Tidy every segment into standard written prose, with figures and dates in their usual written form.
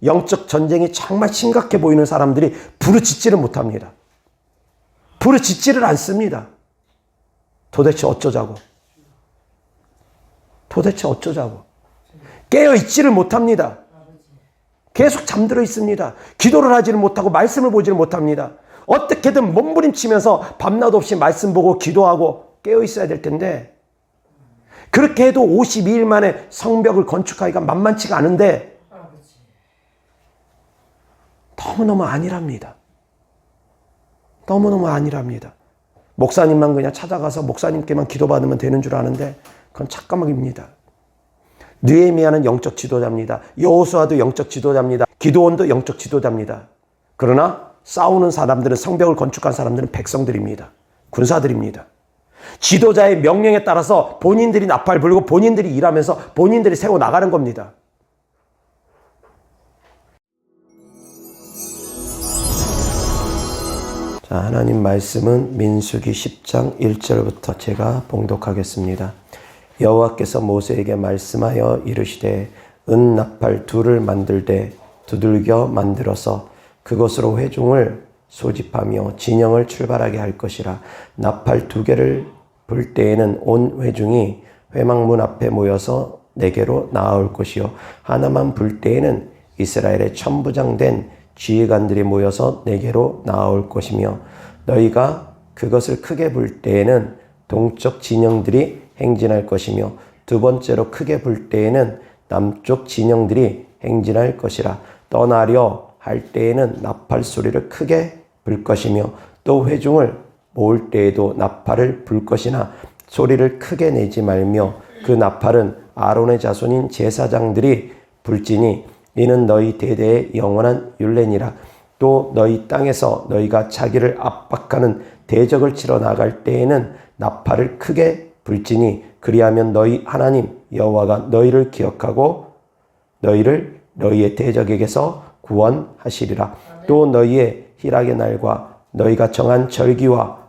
영적 전쟁이 정말 심각해 보이는 사람들이 부르짖지를 못합니다. 부르짖지를 않습니다. 도대체 어쩌자고? 도대체 어쩌자고? 깨어있지를 못합니다. 계속 잠들어 있습니다. 기도를 하지를 못하고 말씀을 보지를 못합니다. 어떻게든 몸부림치면서 밤낮 없이 말씀 보고 기도하고 깨어있어야 될 텐데 그렇게 해도 52일 만에 성벽을 건축하기가 만만치가 않은데 너무너무 아니랍니다. 너무너무 아니랍니다. 목사님만 그냥 찾아가서 목사님께만 기도받으면 되는 줄 아는데 그건 착각입니다. 느헤미야는 영적 지도자입니다. 여호수아도 영적 지도자입니다. 기드온도 영적 지도자입니다. 그러나 싸우는 사람들은 성벽을 건축한 사람들은 백성들입니다. 군사들입니다. 지도자의 명령에 따라서 본인들이 나팔 불고 본인들이 일하면서 본인들이 세워 나가는 겁니다. 자, 하나님 말씀은 민수기 10장 1절부터 제가 봉독하겠습니다. 여호와께서 모세에게 말씀하여 이르시되 은나팔 둘을 만들되 두들겨 만들어서 그것으로 회중을 소집하며 진영을 출발하게 할 것이라. 나팔 2개를 불 때에는 온 회중이 회막문 앞에 모여서 내게로 나아올 것이요 하나만 불 때에는 이스라엘의 천부장된 지휘관들이 모여서 내게로 나아올 것이며 너희가 그것을 크게 불 때에는 동쪽 진영들이 행진할 것이며 두 번째로 크게 불 때에는 남쪽 진영들이 행진할 것이라. 떠나려 할 때에는 나팔 소리를 크게 불 것이며 또 회중을 모을 때에도 나팔을 불 것이나 소리를 크게 내지 말며 그 나팔은 아론의 자손인 제사장들이 불지니 이는 너희 대대의 영원한 율례니라. 또 너희 땅에서 너희가 자기를 압박하는 대적을 치러 나갈 때에는 나팔을 크게 불지니 그리하면 너희 하나님 여호와가 너희를 기억하고 너희를 너희의 대적에게서 구원하시리라. 또 너희의 희락의 날과 너희가 정한 절기와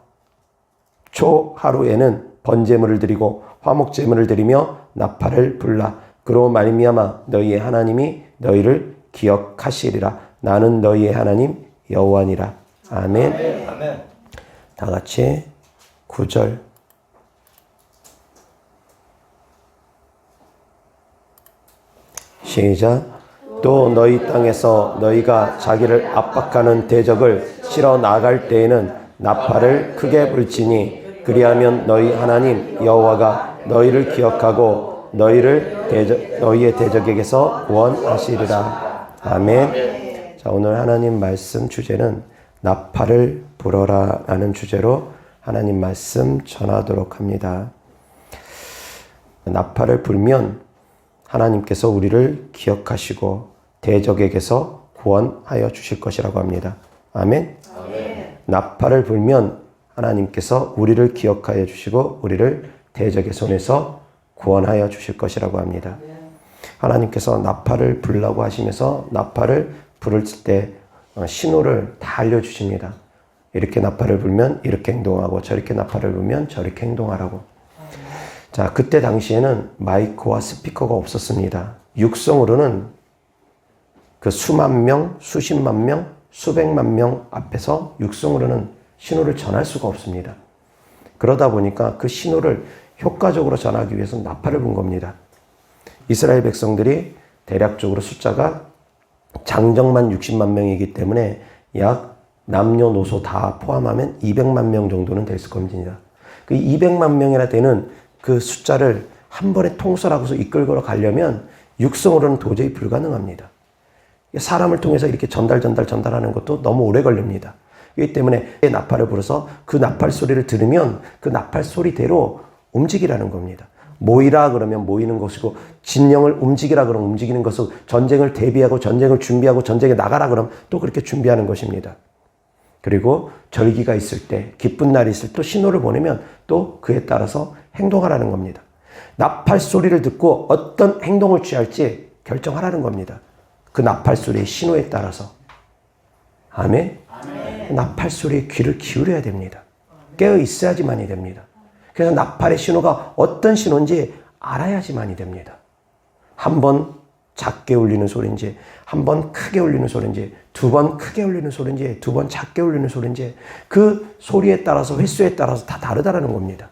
초하루에는 번제물을 드리고 화목제물을 드리며 나팔을 불라. 그로 말미암아 너희의 하나님이 너희를 기억하시리라. 나는 너희의 하나님 여호와니라. 아멘. 아멘. 다 같이 9절. 시작. 또 너희 땅에서 너희가 자기를 압박하는 대적을 치러 나갈 때에는 나팔을 크게 불지니 그리하면 너희 하나님 여호와가 너희를 기억하고 너희의 대적에게서 구원하시리라. 아멘. 자, 오늘 하나님 말씀 주제는 나팔을 불어라 라는 주제로 하나님 말씀 전하도록 합니다. 나팔을 불면 하나님께서 우리를 기억하시고 대적에게서 구원하여 주실 것이라고 합니다. 아멘. 아멘. 나팔을 불면 하나님께서 우리를 기억하여 주시고 우리를 대적의 손에서 구원하여 주실 것이라고 합니다. 하나님께서 나팔을 불라고 하시면서 나팔을 부를 때 신호를 다 알려주십니다. 이렇게 나팔을 불면 이렇게 행동하고 저렇게 나팔을 불면 저렇게 행동하라고. 자, 그때 당시에는 마이크와 스피커가 없었습니다. 육성으로는 그 수만 명, 수십만 명, 수백만 명 앞에서 육성으로는 신호를 전할 수가 없습니다. 그러다 보니까 그 신호를 효과적으로 전하기 위해서 나팔을 분 겁니다. 이스라엘 백성들이 대략적으로 숫자가 장정만 60만 명이기 때문에 약 남녀노소 다 포함하면 200만 명 정도는 됐을 겁니다. 그 200만 명이나 되는 그 숫자를 한 번에 통솔하고서 이끌고 가려면 육성으로는 도저히 불가능합니다. 사람을 통해서 이렇게 전달하는 것도 너무 오래 걸립니다. 그렇기 때문에 나팔을 불어서 그 나팔 소리를 들으면 그 나팔 소리대로 움직이라는 겁니다. 모이라 그러면 모이는 것이고 진영을 움직이라 그러면 움직이는 것이고 전쟁을 대비하고 전쟁을 준비하고 전쟁에 나가라 그러면 또 그렇게 준비하는 것입니다. 그리고 절기가 있을 때 기쁜 날이 있을 때 또 신호를 보내면 또 그에 따라서 행동하라는 겁니다. 나팔 소리를 듣고 어떤 행동을 취할지 결정하라는 겁니다. 그 나팔 소리의 신호에 따라서. 아멘. 아멘. 나팔 소리에 귀를 기울여야 됩니다. 깨어 있어야지만이 됩니다. 그래서 나팔의 신호가 어떤 신호인지 알아야지만이 됩니다. 한번 작게 울리는 소리인지, 한 번 크게 울리는 소리인지, 두 번 크게 울리는 소리인지, 두 번 작게 울리는 소리인지, 그 소리에 따라서, 횟수에 따라서 다 다르다는 겁니다.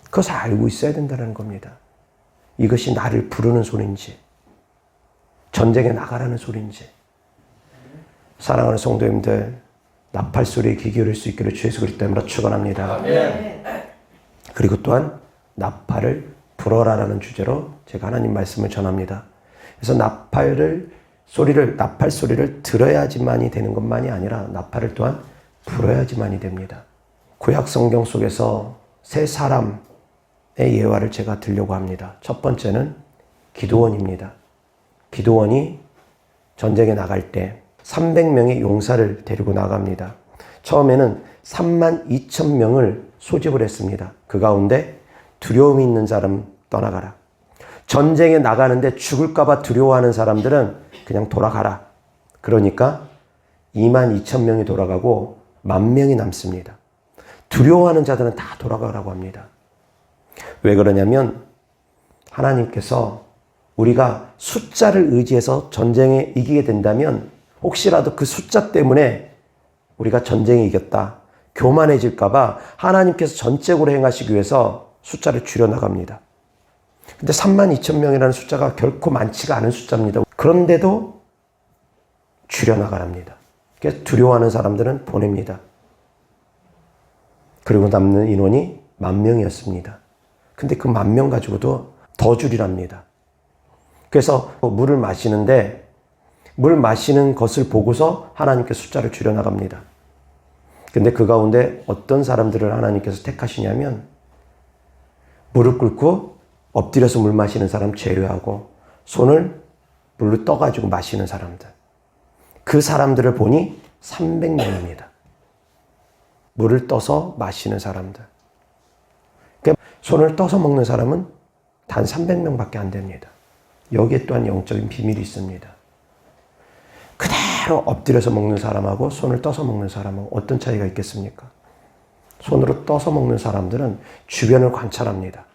그것을 알고 있어야 된다는 겁니다. 이것이 나를 부르는 소리인지, 전쟁에 나가라는 소리인지. 사랑하는 성도님들, 나팔 소리에 귀 기울일 수 있기를 주 예수 그리스도 이름으로 축원합니다. 그리고 또한 나팔을 불어라라는 주제로 제가 하나님 말씀을 전합니다. 그래서 나팔 소리를 들어야지만이 되는 것만이 아니라 나팔을 또한 불어야지만이 됩니다. 구약 성경 속에서 세 사람의 예화를 제가 들려고 합니다. 첫 번째는 기드온입니다. 기드온이 전쟁에 나갈 때 300명의 용사를 데리고 나갑니다. 처음에는 32,000명을 소집을 했습니다. 그 가운데 두려움이 있는 사람 떠나가라. 전쟁에 나가는데 죽을까봐 두려워하는 사람들은 그냥 돌아가라. 그러니까 22,000명이 돌아가고 10,000명이 남습니다. 두려워하는 자들은 다 돌아가라고 합니다. 왜 그러냐면 하나님께서 우리가 숫자를 의지해서 전쟁에 이기게 된다면 혹시라도 그 숫자 때문에 우리가 전쟁에 이겼다, 교만해질까봐 하나님께서 전적으로 행하시기 위해서 숫자를 줄여나갑니다. 근데 32,000명이라는 숫자가 결코 많지가 않은 숫자입니다. 그런데도 줄여나가랍니다. 그래서 두려워하는 사람들은 보냅니다. 그리고 남는 인원이 10,000명이었습니다. 근데 그 10,000명 가지고도 더 줄이랍니다. 그래서 물을 마시는데 물 마시는 것을 보고서 하나님께서 숫자를 줄여나갑니다. 근데 그 가운데 어떤 사람들을 하나님께서 택하시냐면 무릎 꿇고 엎드려서 물 마시는 사람 제외하고 손을 물로 떠가지고 마시는 사람들. 그 사람들을 보니 300명입니다. 물을 떠서 마시는 사람들. 그러니까 손을 떠서 먹는 사람은 단 300명밖에 안 됩니다. 여기에 또한 영적인 비밀이 있습니다. 그대로 엎드려서 먹는 사람하고 손을 떠서 먹는 사람하고 어떤 차이가 있겠습니까? 손으로 떠서 먹는 사람들은 주변을 관찰합니다.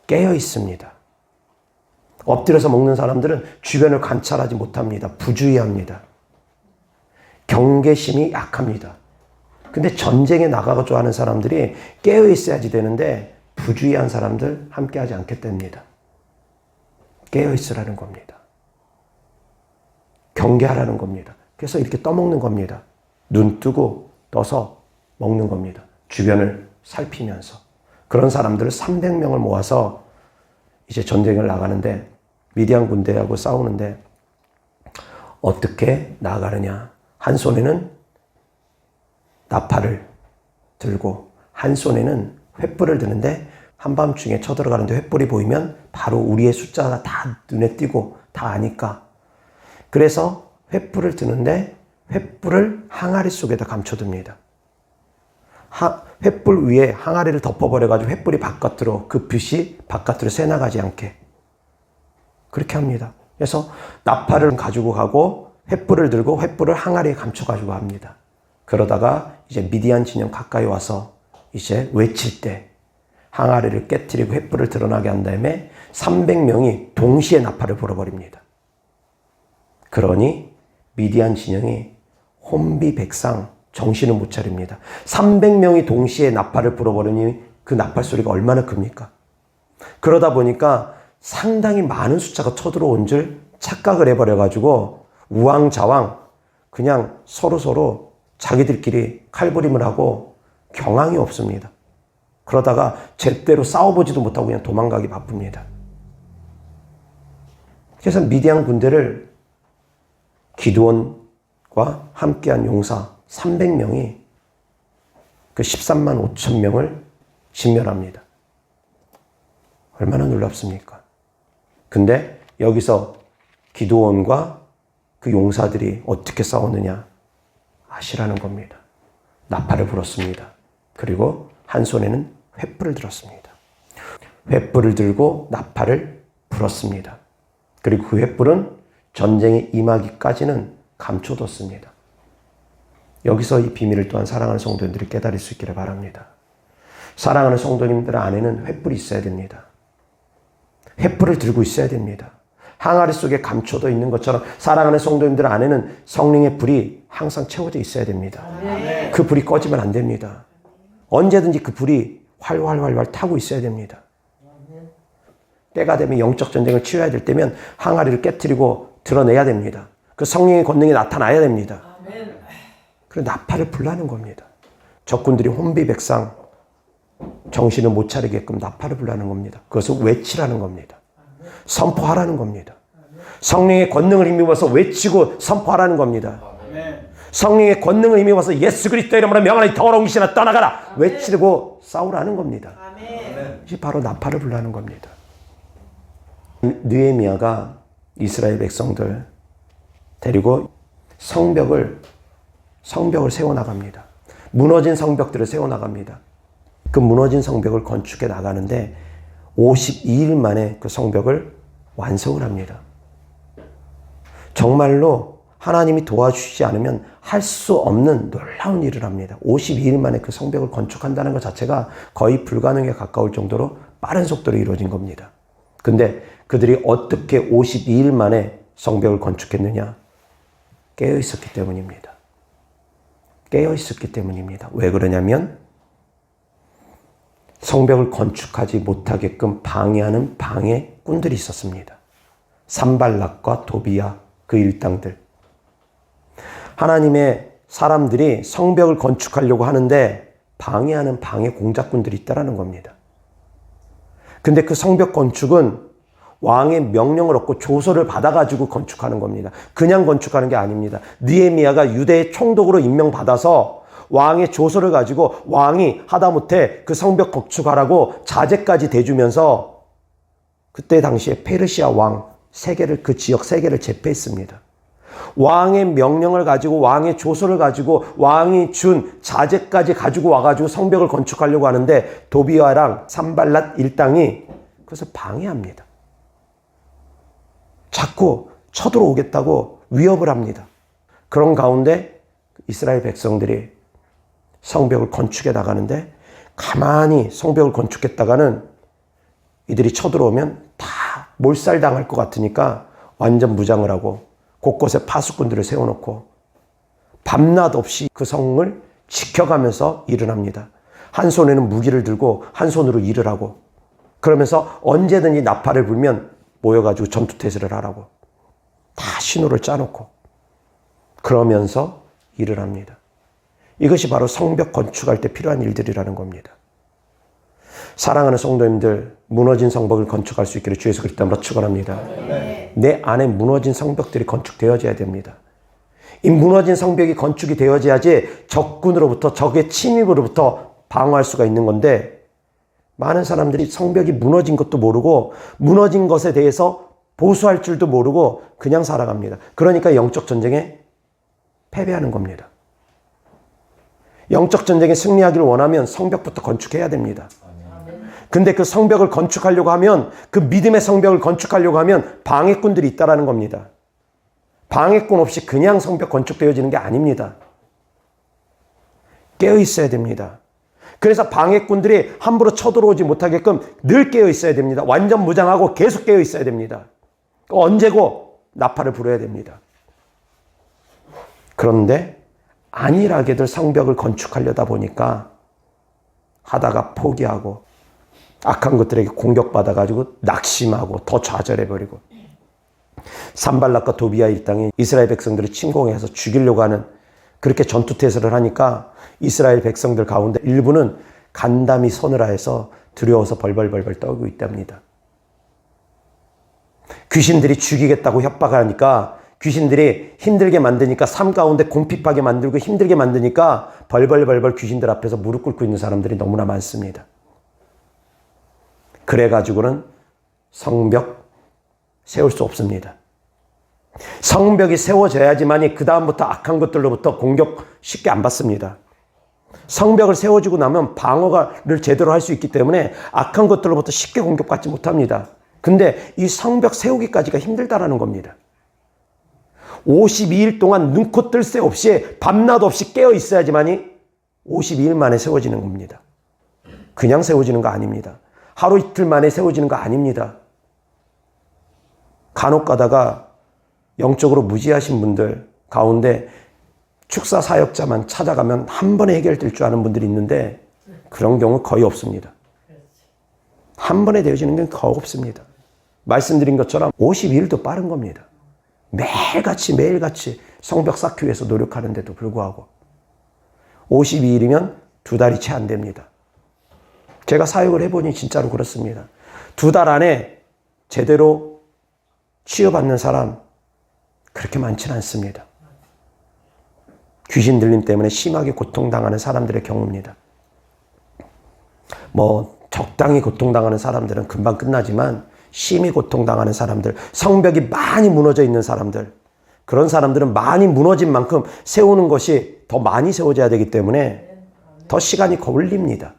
깨어 있습니다. 엎드려서 먹는 사람들은 주변을 관찰하지 못합니다. 부주의합니다. 경계심이 약합니다. 근데 전쟁에 나가고자 하는 사람들이 깨어 있어야지 되는데 부주의한 사람들 함께 하지 않겠답니다. 깨어 있으라는 겁니다. 경계하라는 겁니다. 그래서 이렇게 떠먹는 겁니다. 눈 뜨고 떠서 먹는 겁니다. 주변을 살피면서. 그런 사람들을 300명을 모아서 이제 전쟁을 나가는데 미디안 군대하고 싸우는데 어떻게 나가느냐. 한 손에는 나팔을 들고 한 손에는 횃불을 드는데 한밤중에 쳐들어가는데 횃불이 보이면 바로 우리의 숫자가 다 눈에 띄고 다 아니까. 그래서 횃불을 드는데 횃불을 항아리 속에다 감춰둡니다. 횃불 위에 항아리를 덮어버려가지고 횃불이 바깥으로, 그 빛이 바깥으로 새나가지 않게 그렇게 합니다. 그래서 나팔을 가지고 가고 횃불을 들고 횃불을 항아리에 감춰가지고 합니다. 그러다가 이제 미디안 진영 가까이 와서 이제 외칠 때 항아리를 깨트리고 횃불을 드러나게 한 다음에 300명이 동시에 나팔을 불어버립니다. 그러니 미디안 진영이 혼비백상 정신을 못 차립니다. 300명이 동시에 나팔을 불어버리니 그 나팔 소리가 얼마나 큽니까? 그러다 보니까 상당히 많은 숫자가 쳐들어온 줄 착각을 해버려가지고 우왕좌왕 그냥 서로 자기들끼리 칼부림을 하고 경황이 없습니다. 그러다가 제대로 싸워보지도 못하고 그냥 도망가기 바쁩니다. 그래서 미디안 군대를 기드온과 함께한 용사 300명이 그 13만 5천 명을 진멸합니다. 얼마나 놀랍습니까? 근데 여기서 기드온과 그 용사들이 어떻게 싸웠느냐 아시라는 겁니다. 나팔을 불었습니다. 그리고 한 손에는 횃불을 들었습니다. 횃불을 들고 나팔을 불었습니다. 그리고 그 횃불은 전쟁에 임하기까지는 감춰뒀습니다. 여기서 이 비밀을 또한 사랑하는 성도님들이 깨달을 수 있기를 바랍니다. 사랑하는 성도님들 안에는 횃불이 있어야 됩니다. 횃불을 들고 있어야 됩니다. 항아리 속에 감춰져 있는 것처럼 사랑하는 성도님들 안에는 성령의 불이 항상 채워져 있어야 됩니다. 그 불이 꺼지면 안 됩니다. 언제든지 그 불이 활활 타고 있어야 됩니다. 때가 되면 영적 전쟁을 치러야 될 때면 항아리를 깨트리고 드러내야 됩니다. 그 성령의 권능이 나타나야 됩니다. 그래서 나팔을 불라는 겁니다. 적군들이 혼비백상 정신을 못 차리게끔 나팔을 불라는 겁니다. 그것을 외치라는 겁니다. 선포하라는 겁니다. 성령의 권능을 힘입어서 외치고 선포하라는 겁니다. 성령의 권능을 힘입어서 예수 그리스도 이름으로 명하니 더러운 귀신아 떠나가라 외치고 싸우라는 겁니다. 이게 바로 나팔을 불라는 겁니다. 느헤미야가 이스라엘 백성들 데리고 성벽을 세워나갑니다. 무너진 성벽들을 세워나갑니다. 그 무너진 성벽을 건축해 나가는데 52일 만에 그 성벽을 완성을 합니다. 정말로 하나님이 도와주시지 않으면 할 수 없는 놀라운 일을 합니다. 52일 만에 그 성벽을 건축한다는 것 자체가 거의 불가능에 가까울 정도로 빠른 속도로 이루어진 겁니다. 근데 그들이 어떻게 52일 만에 성벽을 건축했느냐? 깨어 있었기 때문입니다. 깨어 있었기 때문입니다. 왜 그러냐면 성벽을 건축하지 못하게끔 방해하는 방해꾼들이 있었습니다. 산발락과 도비야 그 일당들. 하나님의 사람들이 성벽을 건축하려고 하는데 방해하는 방해 공작꾼들이 있다는 겁니다. 근데 그 성벽 건축은 왕의 명령을 얻고 조서를 받아가지고 건축하는 겁니다. 그냥 건축하는 게 아닙니다. 느헤미야가 유대의 총독으로 임명받아서 왕의 조서를 가지고 왕이 하다못해 그 성벽 건축하라고 자재까지 대주면서 그때 당시에 페르시아 왕 세계를 그 지역 세계를 제패했습니다. 왕의 명령을 가지고 왕의 조서를 가지고 왕이 준 자재까지 가지고 와가지고 성벽을 건축하려고 하는데 도비야랑 산발랏 일당이 그것을 방해합니다. 자꾸 쳐들어오겠다고 위협을 합니다. 그런 가운데 이스라엘 백성들이 성벽을 건축해 나가는데 가만히 성벽을 건축했다가는 이들이 쳐들어오면 다 몰살당할 것 같으니까 완전 무장을 하고 곳곳에 파수꾼들을 세워놓고 밤낮 없이 그 성을 지켜가면서 일을 합니다. 한 손에는 무기를 들고 한 손으로 일을 하고 그러면서 언제든지 나팔을 불면 모여가지고 전투태세를 하라고 다 신호를 짜놓고 그러면서 일을 합니다. 이것이 바로 성벽 건축할 때 필요한 일들이라는 겁니다. 사랑하는 성도님들, 무너진 성벽을 건축할 수 있기를 주 예수 그리스도 이름으로 축원합니다. 내 안에 무너진 성벽들이 건축되어져야 됩니다. 이 무너진 성벽이 건축이 되어져야지 적군으로부터 적의 침입으로부터 방어할 수가 있는 건데 많은 사람들이 성벽이 무너진 것도 모르고 무너진 것에 대해서 보수할 줄도 모르고 그냥 살아갑니다. 그러니까 영적 전쟁에 패배하는 겁니다. 영적 전쟁에 승리하기를 원하면 성벽부터 건축해야 됩니다. 근데 그 성벽을 건축하려고 하면 그 믿음의 성벽을 건축하려고 하면 방해꾼들이 있다라는 겁니다. 방해꾼 없이 그냥 성벽 건축되어지는 게 아닙니다. 깨어 있어야 됩니다. 그래서 방해꾼들이 함부로 쳐들어오지 못하게끔 늘 깨어 있어야 됩니다. 완전 무장하고 계속 깨어 있어야 됩니다. 언제고 나팔을 불어야 됩니다. 그런데 안일하게들 성벽을 건축하려다 보니까 하다가 포기하고 악한 것들에게 공격받아가지고 낙심하고 더 좌절해버리고 산발락과 도비야 일당이 이스라엘 백성들을 침공해서 죽이려고 하는 그렇게 전투태세를 하니까 이스라엘 백성들 가운데 일부는 간담이 서늘하여서 두려워서 벌벌 떨고 있답니다. 귀신들이 죽이겠다고 협박하니까 귀신들이 힘들게 만드니까 삶 가운데 궁핍하게 만들고 힘들게 만드니까 벌벌 귀신들 앞에서 무릎 꿇고 있는 사람들이 너무나 많습니다. 그래가지고는 성벽 세울 수 없습니다. 성벽이 세워져야지만이 그 다음부터 악한 것들로부터 공격 쉽게 안 받습니다. 성벽을 세워주고 나면 방어를 제대로 할 수 있기 때문에 악한 것들로부터 쉽게 공격받지 못합니다. 근데 이 성벽 세우기까지가 힘들다라는 겁니다. 52일 동안 눈코 뜰 새 없이 밤낮 없이 깨어 있어야지만이 52일 만에 세워지는 겁니다. 그냥 세워지는 거 아닙니다. 하루 이틀 만에 세워지는 거 아닙니다. 간혹 가다가 영적으로 무지하신 분들 가운데 축사 사역자만 찾아가면 한 번에 해결될 줄 아는 분들이 있는데 그런 경우 거의 없습니다. 한 번에 되어지는 건 거의 없습니다. 말씀드린 것처럼 52일도 빠른 겁니다. 매일같이 성벽 쌓기 위해서 노력하는데도 불구하고 52일이면 2달이 채 안 됩니다. 제가 사역을 해보니 진짜로 그렇습니다. 2달 안에 제대로 치유받는 사람 그렇게 많지는 않습니다. 귀신 들림 때문에 심하게 고통당하는 사람들의 경우입니다. 적당히 고통당하는 사람들은 금방 끝나지만 심히 고통당하는 사람들, 성벽이 많이 무너져 있는 사람들, 그런 사람들은 많이 무너진 만큼 세우는 것이 더 많이 세워져야 되기 때문에 더 시간이 걸립니다.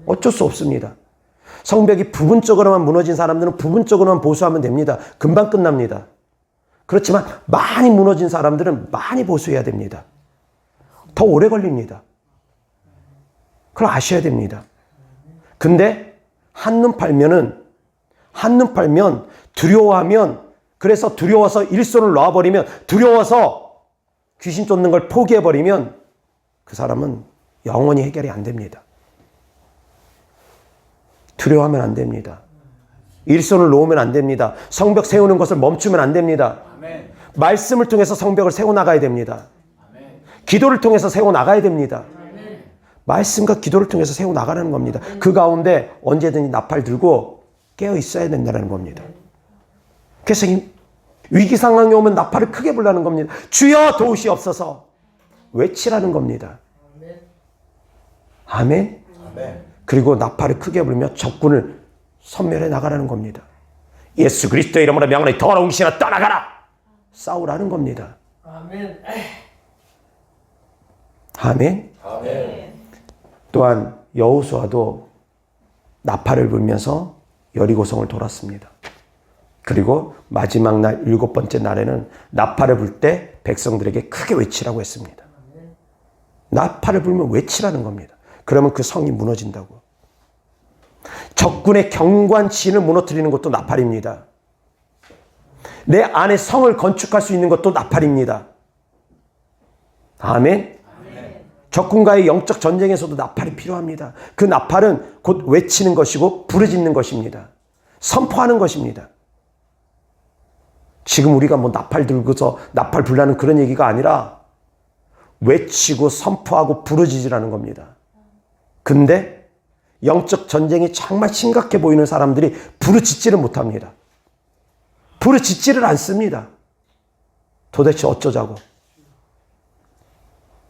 어쩔 수 없습니다. 성벽이 부분적으로만 무너진 사람들은 부분적으로만 보수하면 됩니다. 금방 끝납니다. 그렇지만 많이 무너진 사람들은 많이 보수해야 됩니다. 더 오래 걸립니다. 그걸 아셔야 됩니다. 근데 한눈 팔면 두려워하면, 그래서 두려워서 일손을 놔버리면, 두려워서 귀신 쫓는 걸 포기해버리면 그 사람은 영원히 해결이 안 됩니다. 두려워하면 안 됩니다. 일손을 놓으면 안 됩니다. 성벽 세우는 것을 멈추면 안 됩니다. 아멘. 말씀을 통해서 성벽을 세워나가야 됩니다. 아멘. 기도를 통해서 세워나가야 됩니다. 아멘. 말씀과 기도를 통해서 세워나가는 겁니다. 그 가운데 언제든지 나팔 들고 깨어 있어야 된다는 겁니다. 그래서 위기 상황이 오면 나팔을 크게 불라는 겁니다. 주여 도우시옵소서 외치라는 겁니다. 아멘. 아멘. 그리고 나팔을 크게 불며 적군을 섬멸해 나가라는 겁니다. 예수 그리스도의 이름으로 명하노니 더러운 귀신아 떠나가라. 싸우라는 겁니다. 아멘. 아멘. 아멘. 또한 여호수아도 나팔을 불면서 여리고성을 돌았습니다. 그리고 마지막 날 7번째 날에는 나팔을 불 때 백성들에게 크게 외치라고 했습니다. 나팔을 불면 외치라는 겁니다. 그러면 그 성이 무너진다고. 적군의 견고한 진을 무너뜨리는 것도 나팔입니다. 내 안에 성을 건축할 수 있는 것도 나팔입니다. 아멘. 적군과의 영적 전쟁에서도 나팔이 필요합니다. 그 나팔은 곧 외치는 것이고 부르짖는 것입니다. 선포하는 것입니다. 지금 우리가 나팔 들고서 나팔 불라는 그런 얘기가 아니라 외치고 선포하고 부르짖으라는 겁니다. 근데 영적 전쟁이 정말 심각해 보이는 사람들이 부르짖지를 못합니다. 부르짖지를 않습니다.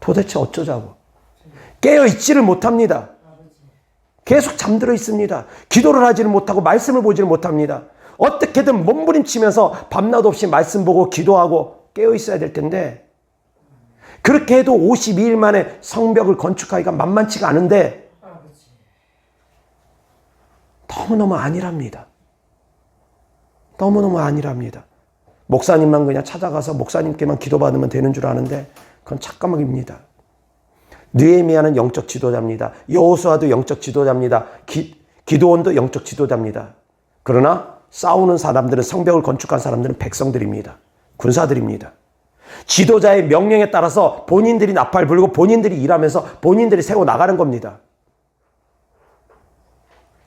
도대체 어쩌자고. 깨어있지를 못합니다. 계속 잠들어 있습니다. 기도를 하지를 못하고 말씀을 보지를 못합니다. 어떻게든 몸부림치면서 밤낮 없이 말씀 보고 기도하고 깨어있어야 될 텐데 그렇게 해도 52일 만에 성벽을 건축하기가 만만치가 않은데 너무너무 아니랍니다. 너무너무 아니랍니다. 목사님만 그냥 찾아가서 목사님께만 기도받으면 되는 줄 아는데 그건 착각입니다. 느헤미야는 영적 지도자입니다. 여호수아도 영적 지도자입니다. 기드온도 영적 지도자입니다. 그러나 싸우는 사람들은 성벽을 건축한 사람들은 백성들입니다. 군사들입니다. 지도자의 명령에 따라서 본인들이 나팔 불고 본인들이 일하면서 본인들이 세워나가는 겁니다.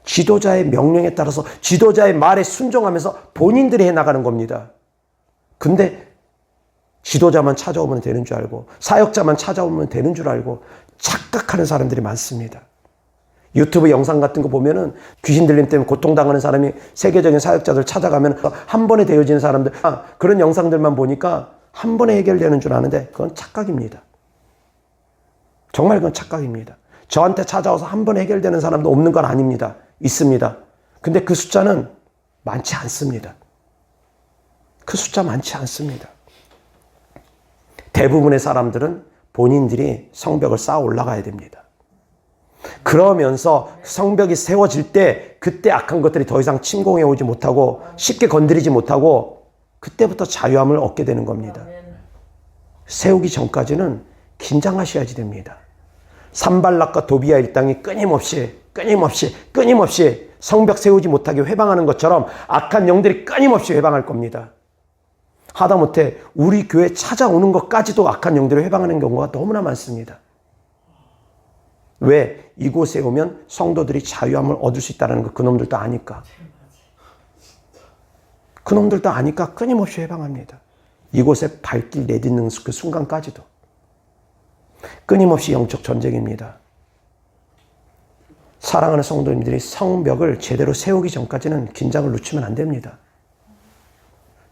지도자의 명령에 따라서 지도자의 말에 순종하면서 본인들이 해나가는 겁니다. 근데 지도자만 찾아오면 되는 줄 알고 사역자만 찾아오면 되는 줄 알고 착각하는 사람들이 많습니다. 유튜브 영상 같은 거 보면은 귀신 들림 때문에 고통당하는 사람이 세계적인 사역자들 찾아가면 한 번에 되어지는 사람들 그런 영상들만 보니까 한 번에 해결되는 줄 아는데 그건 착각입니다. 정말 그건 착각입니다. 저한테 찾아와서 한 번에 해결되는 사람도 없는 건 아닙니다. 있습니다. 근데 그 숫자는 많지 않습니다. 그 숫자 많지 않습니다. 대부분의 사람들은 본인들이 성벽을 쌓아 올라가야 됩니다. 그러면서 성벽이 세워질 때 그때 악한 것들이 더 이상 침공해 오지 못하고 쉽게 건드리지 못하고 그때부터 자유함을 얻게 되는 겁니다. 세우기 전까지는 긴장하셔야지 됩니다. 산발락과 도비아 일당이 끊임없이 성벽 세우지 못하게 회방하는 것처럼 악한 영들이 끊임없이 회방할 겁니다. 하다못해 우리 교회 찾아오는 것까지도 악한 영들을 해방하는 경우가 너무나 많습니다. 왜? 이곳에 오면 성도들이 자유함을 얻을 수 있다는 거 그놈들도 아니까. 그놈들도 아니까 끊임없이 해방합니다. 이곳에 발길 내딛는 그 순간까지도. 끊임없이 영적 전쟁입니다. 사랑하는 성도님들이 성벽을 제대로 세우기 전까지는 긴장을 늦추면 안 됩니다.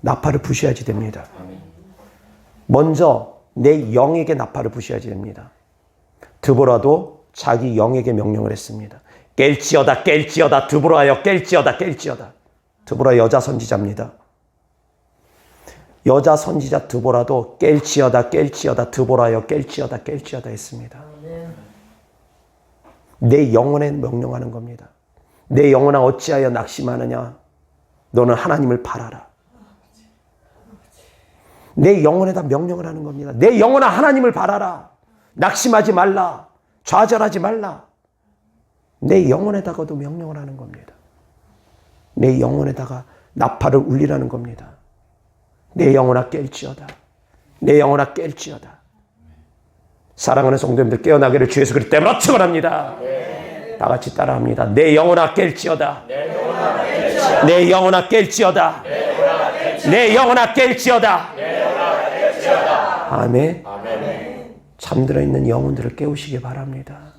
나팔을 부셔야지 됩니다. 먼저 내 영에게 나팔을 부셔야지 됩니다. 드보라도 자기 영에게 명령을 했습니다. 깰지어다 깰지어다 드보라여 깰지어다 깰지어다. 드보라 여자 선지자입니다. 여자 선지자 드보라도 깰지어다 깰지어다 드보라여 깰지어다 깰지어다 했습니다. 내 영혼에 명령하는 겁니다. 내 영혼아 어찌하여 낙심하느냐. 너는 하나님을 바라라. 내 영혼에다 명령을 하는 겁니다. 내 영혼아 하나님을 바라라. 낙심하지 말라. 좌절하지 말라. 내 영혼에다가도 명령을 하는 겁니다. 내 영혼에다가 나팔을 울리라는 겁니다. 내 영혼아 깰지어다. 내 영혼아 깰지어다. 사랑하는 성도님들 깨어나기를 주 예수 그리스도 이름으로 축원합니다. 다 같이 따라합니다. 내 영혼아 깰지어다. 내 영혼아 깰지어다. 내 영혼아 깰지어다. 아멘. 잠들어 있는 영혼들을 깨우시기 바랍니다.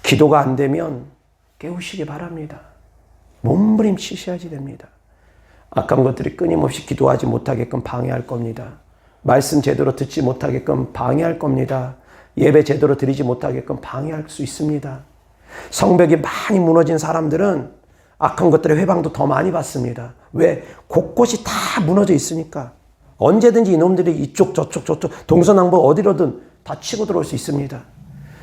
기도가 안 되면 깨우시기 바랍니다. 몸부림치셔야지 됩니다. 악한 것들이 끊임없이 기도하지 못하게끔 방해할 겁니다. 말씀 제대로 듣지 못하게끔 방해할 겁니다. 예배 제대로 드리지 못하게끔 방해할 수 있습니다. 성벽이 많이 무너진 사람들은 악한 것들의 회방도 더 많이 받습니다. 왜? 곳곳이 다 무너져 있으니까. 언제든지 이놈들이 이쪽 저쪽 동서남북 어디로든 다 치고 들어올 수 있습니다.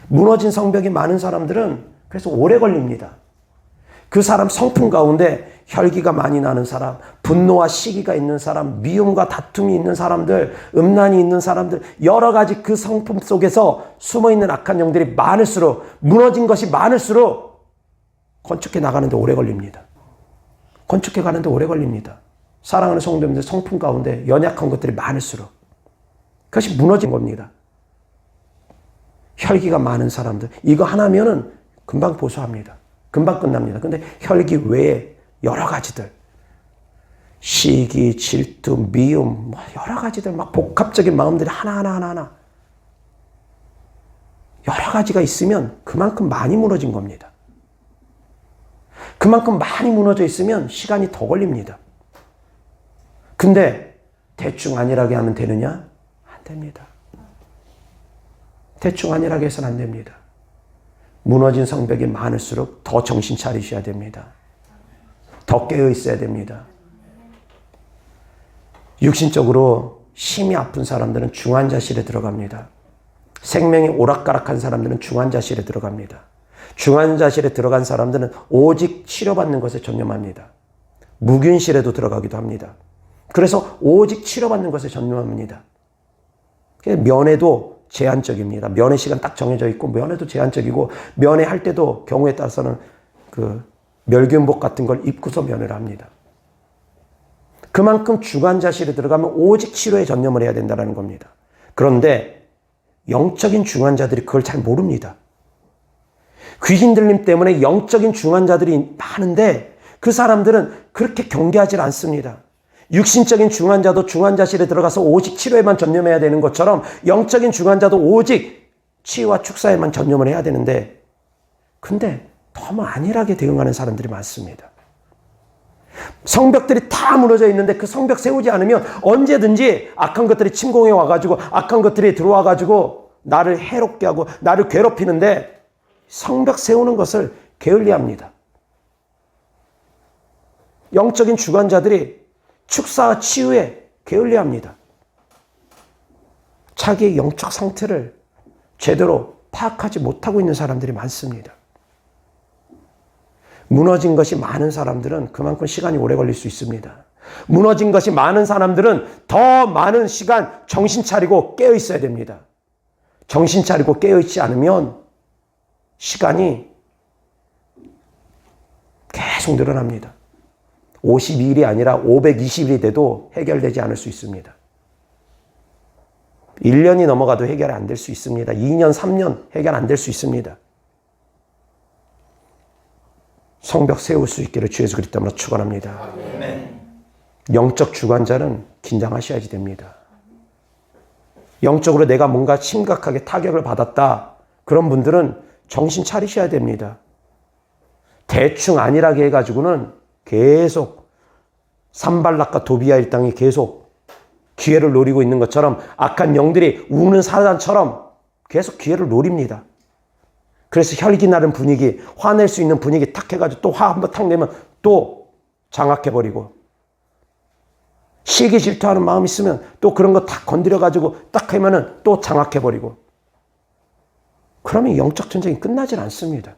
무너진 성벽이 많은 사람들은 그래서 오래 걸립니다. 그 사람 성품 가운데 혈기가 많이 나는 사람, 분노와 시기가 있는 사람, 미움과 다툼이 있는 사람들, 음란이 있는 사람들, 여러 가지 그 성품 속에서 숨어있는 악한 영들이 많을수록, 무너진 것이 많을수록 건축해 나가는데 오래 걸립니다. 건축해 가는데 오래 걸립니다. 사랑하는 성도님들 성품 가운데 연약한 것들이 많을수록 그것이 무너진 겁니다. 혈기가 많은 사람들, 이거 하나면은 금방 보수합니다. 금방 끝납니다. 근데 혈기 외에 여러 가지들, 시기, 질투, 미움, 여러 가지들 막 복합적인 마음들이 하나하나 여러 가지가 있으면 그만큼 많이 무너진 겁니다. 그만큼 많이 무너져 있으면 시간이 더 걸립니다. 근데 대충 안일하게 하면 되느냐? 안 됩니다. 대충 안일하게 해서는 안 됩니다. 무너진 성벽이 많을수록 더 정신 차리셔야 됩니다. 더 깨어 있어야 됩니다. 육신적으로 심히 아픈 사람들은 중환자실에 들어갑니다. 생명이 오락가락한 사람들은 중환자실에 들어갑니다. 중환자실에 들어간 사람들은 오직 치료받는 것에 전념합니다. 무균실에도 들어가기도 합니다. 그래서 오직 치료받는 것에 전념합니다. 면회도 제한적입니다. 면회 시간 딱 정해져 있고 면회도 제한적이고 면회할 때도 경우에 따라서는 그 멸균복 같은 걸 입고서 면회를 합니다. 그만큼 중환자실에 들어가면 오직 치료에 전념을 해야 된다는 겁니다. 그런데 영적인 중환자들이 그걸 잘 모릅니다. 귀신 들림 때문에 영적인 중환자들이 많은데 그 사람들은 그렇게 경계하지 않습니다. 육신적인 중환자도 중환자실에 들어가서 오직 치료에만 전념해야 되는 것처럼 영적인 중환자도 오직 치유와 축사에만 전념을 해야 되는데 근데 너무 안일하게 대응하는 사람들이 많습니다. 성벽들이 다 무너져 있는데 그 성벽 세우지 않으면 언제든지 악한 것들이 침공해 와가지고 악한 것들이 들어와가지고 나를 해롭게 하고 나를 괴롭히는데 성벽 세우는 것을 게을리합니다. 영적인 주관자들이 축사와 치유에 게을리합니다. 자기의 영적 상태를 제대로 파악하지 못하고 있는 사람들이 많습니다. 무너진 것이 많은 사람들은 그만큼 시간이 오래 걸릴 수 있습니다. 무너진 것이 많은 사람들은 더 많은 시간 정신 차리고 깨어 있어야 됩니다. 정신 차리고 깨어 있지 않으면 시간이 계속 늘어납니다. 52일이 아니라 520일이 돼도 해결되지 않을 수 있습니다. 1년이 넘어가도 해결이 안 될 수 있습니다. 2년, 3년 해결 안 될 수 있습니다. 성벽 세울 수 있기를 주 예수 그리스도 이름으로 축원합니다. 영적 주관자는 긴장하셔야지 됩니다. 영적으로 내가 뭔가 심각하게 타격을 받았다. 그런 분들은 정신 차리셔야 됩니다. 대충 안일하게 해가지고는 계속 산발락과 도비아 일당이 계속 기회를 노리고 있는 것처럼 악한 영들이 우는 사단처럼 계속 기회를 노립니다. 그래서 혈기 나는 분위기, 화낼 수 있는 분위기 탁 해가지고 또 화 한번 탁 내면 또 장악해버리고, 시기 질투하는 마음 있으면 또 그런 거 탁 건드려가지고 딱 하면은 또 장악해버리고, 그러면 영적 전쟁이 끝나질 않습니다.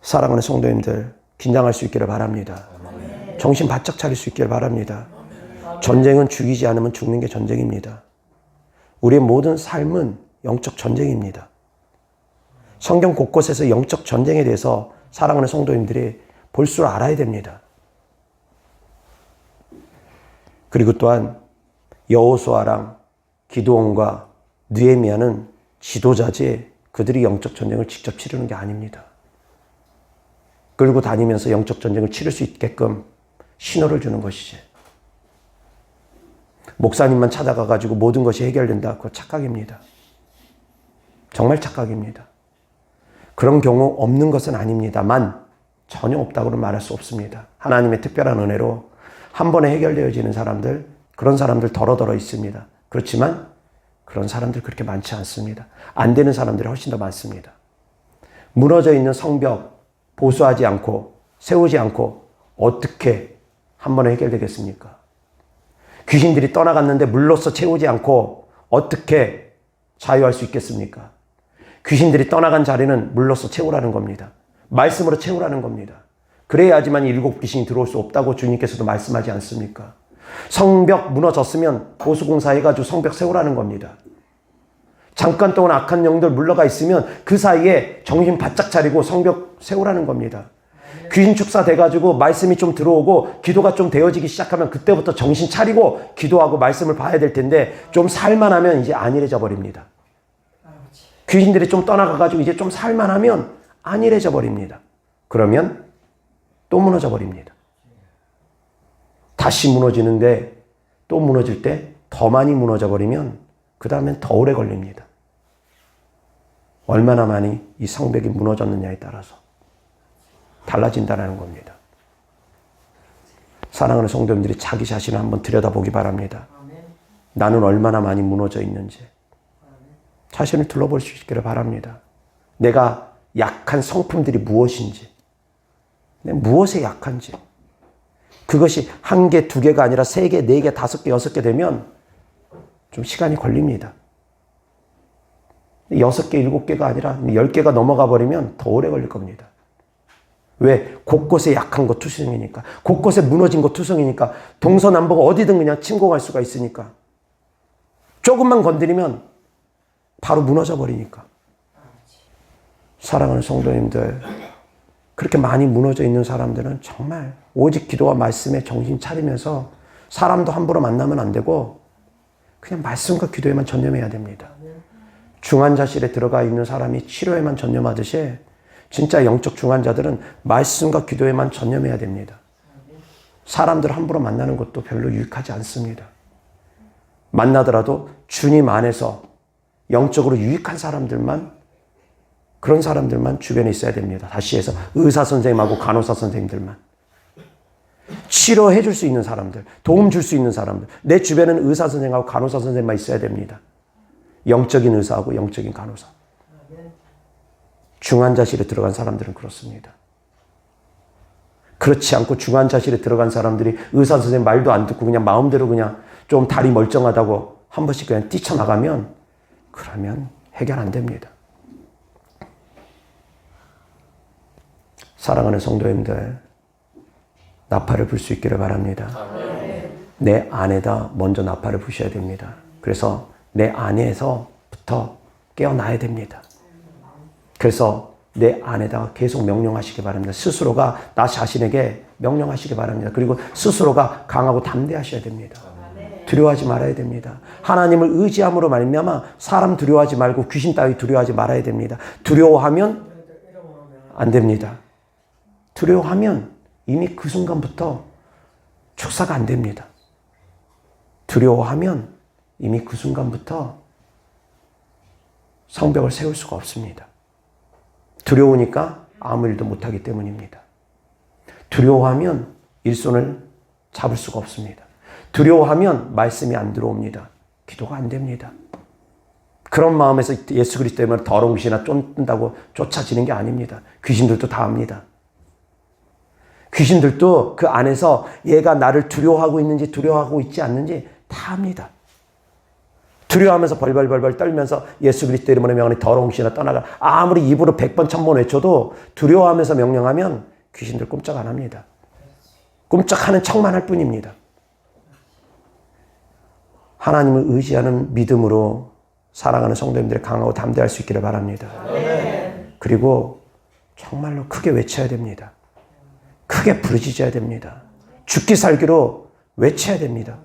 사랑하는 성도님들, 긴장할 수 있기를 바랍니다. 정신 바짝 차릴 수 있기를 바랍니다. 전쟁은 죽이지 않으면 죽는 게 전쟁입니다. 우리의 모든 삶은 영적 전쟁입니다. 성경 곳곳에서 영적 전쟁에 대해서 사랑하는 성도님들이 볼 줄 알아야 됩니다. 그리고 또한 여호수아랑 기드온과 느헤미야는 지도자지 그들이 영적 전쟁을 직접 치르는 게 아닙니다. 끌고 다니면서 영적 전쟁을 치를 수 있게끔 신호를 주는 것이지. 목사님만 찾아가가지고 모든 것이 해결된다. 그거 착각입니다. 정말 착각입니다. 그런 경우 없는 것은 아닙니다만 전혀 없다고는 말할 수 없습니다. 하나님의 특별한 은혜로 한 번에 해결되어지는 사람들, 그런 사람들 더러더러 있습니다. 그렇지만 그런 사람들 그렇게 많지 않습니다. 안 되는 사람들이 훨씬 더 많습니다. 무너져 있는 성벽 보수하지 않고 세우지 않고 어떻게 한 번에 해결되겠습니까? 귀신들이 떠나갔는데 물로써 채우지 않고 어떻게 자유할 수 있겠습니까? 귀신들이 떠나간 자리는 물로써 채우라는 겁니다. 말씀으로 채우라는 겁니다. 그래야지만 7 귀신이 들어올 수 없다고 주님께서도 말씀하지 않습니까? 성벽 무너졌으면 보수공사 해가지고 성벽 세우라는 겁니다. 잠깐 동안 악한 영들 물러가 있으면 그 사이에 정신 바짝 차리고 성벽 세우라는 겁니다. 귀신 축사 돼가지고 말씀이 좀 들어오고 기도가 좀 되어지기 시작하면 그때부터 정신 차리고 기도하고 말씀을 봐야 될 텐데 좀 살만하면 이제 안일해져 버립니다. 귀신들이 좀 떠나가가지고 이제 좀 살만하면 안일해져 버립니다. 그러면 또 무너져 버립니다. 다시 무너지는데 또 무너질 때 더 많이 무너져 버리면 그 다음엔 더 오래 걸립니다. 얼마나 많이 이 성벽이 무너졌느냐에 따라서 달라진다는 겁니다. 사랑하는 성도님들이 자기 자신을 한번 들여다보기 바랍니다. 나는 얼마나 많이 무너져 있는지 자신을 둘러볼 수 있기를 바랍니다. 내가 약한 성품들이 무엇인지, 무엇에 약한지, 그것이 1개, 2개가 아니라 3개, 4개, 5개, 6개 되면 좀 시간이 걸립니다. 6개, 7개가 아니라 10개가 넘어가 버리면 더 오래 걸릴 겁니다. 왜? 곳곳에 약한 거 투성이니까. 곳곳에 무너진 거 투성이니까. 동서남북 어디든 그냥 침공할 수가 있으니까. 조금만 건드리면 바로 무너져 버리니까. 사랑하는 성도님들, 그렇게 많이 무너져 있는 사람들은 정말 오직 기도와 말씀에 정신 차리면서 사람도 함부로 만나면 안 되고 그냥 말씀과 기도에만 전념해야 됩니다. 중환자실에 들어가 있는 사람이 치료에만 전념하듯이 진짜 영적 중환자들은 말씀과 기도에만 전념해야 됩니다. 사람들 함부로 만나는 것도 별로 유익하지 않습니다. 만나더라도 주님 안에서 영적으로 유익한 사람들만, 그런 사람들만 주변에 있어야 됩니다. 다시 해서 의사 선생님하고 간호사 선생님들만. 치료해 줄 수 있는 사람들, 도움 줄 수 있는 사람들. 내 주변에는 의사 선생님하고 간호사 선생님만 있어야 됩니다. 영적인 의사하고 영적인 간호사. 중환자실에 들어간 사람들은 그렇습니다. 그렇지 않고 중환자실에 들어간 사람들이 의사 선생님 말도 안 듣고 그냥 마음대로 그냥 좀 다리 멀쩡하다고 한 번씩 그냥 뛰쳐나가면 그러면 해결 안 됩니다. 사랑하는 성도님들, 나팔을 불 수 있기를 바랍니다. 내 안에다 먼저 나팔을 부셔야 됩니다. 그래서 내 안에서부터 깨어나야 됩니다. 그래서 내 안에다가 계속 명령하시기 바랍니다. 스스로가 나 자신에게 명령하시기 바랍니다. 그리고 스스로가 강하고 담대하셔야 됩니다. 두려워하지 말아야 됩니다. 하나님을 의지함으로 말미암아 사람 두려워하지 말고 귀신 따위 두려워하지 말아야 됩니다. 두려워하면 안 됩니다. 두려워하면 이미 그 순간부터 축사가 안 됩니다. 두려워하면 이미 그 순간부터 성벽을 세울 수가 없습니다. 두려우니까 아무 일도 못하기 때문입니다. 두려워하면 일손을 잡을 수가 없습니다. 두려워하면 말씀이 안 들어옵니다. 기도가 안 됩니다. 그런 마음에서 예수 그리스도 때문에 더러운 귀신이나 쫓는다고 쫓아지는 게 아닙니다. 귀신들도 다 압니다. 귀신들도 그 안에서 얘가 나를 두려워하고 있는지 두려워하고 있지 않는지 다 압니다. 두려워하면서 벌벌벌벌 떨면서 예수 그리스도 이름으로 명하니 더러운 귀신아 떠나가. 아무리 입으로 100번 1000번 외쳐도 두려워하면서 명령하면 귀신들 꼼짝 안 합니다. 꼼짝하는 척만 할 뿐입니다. 하나님을 의지하는 믿음으로 사랑하는 성도님들이 강하고 담대할 수 있기를 바랍니다. 그리고 정말로 크게 외쳐야 됩니다. 크게 부르짖어야 됩니다. 죽기 살기로 외쳐야 됩니다.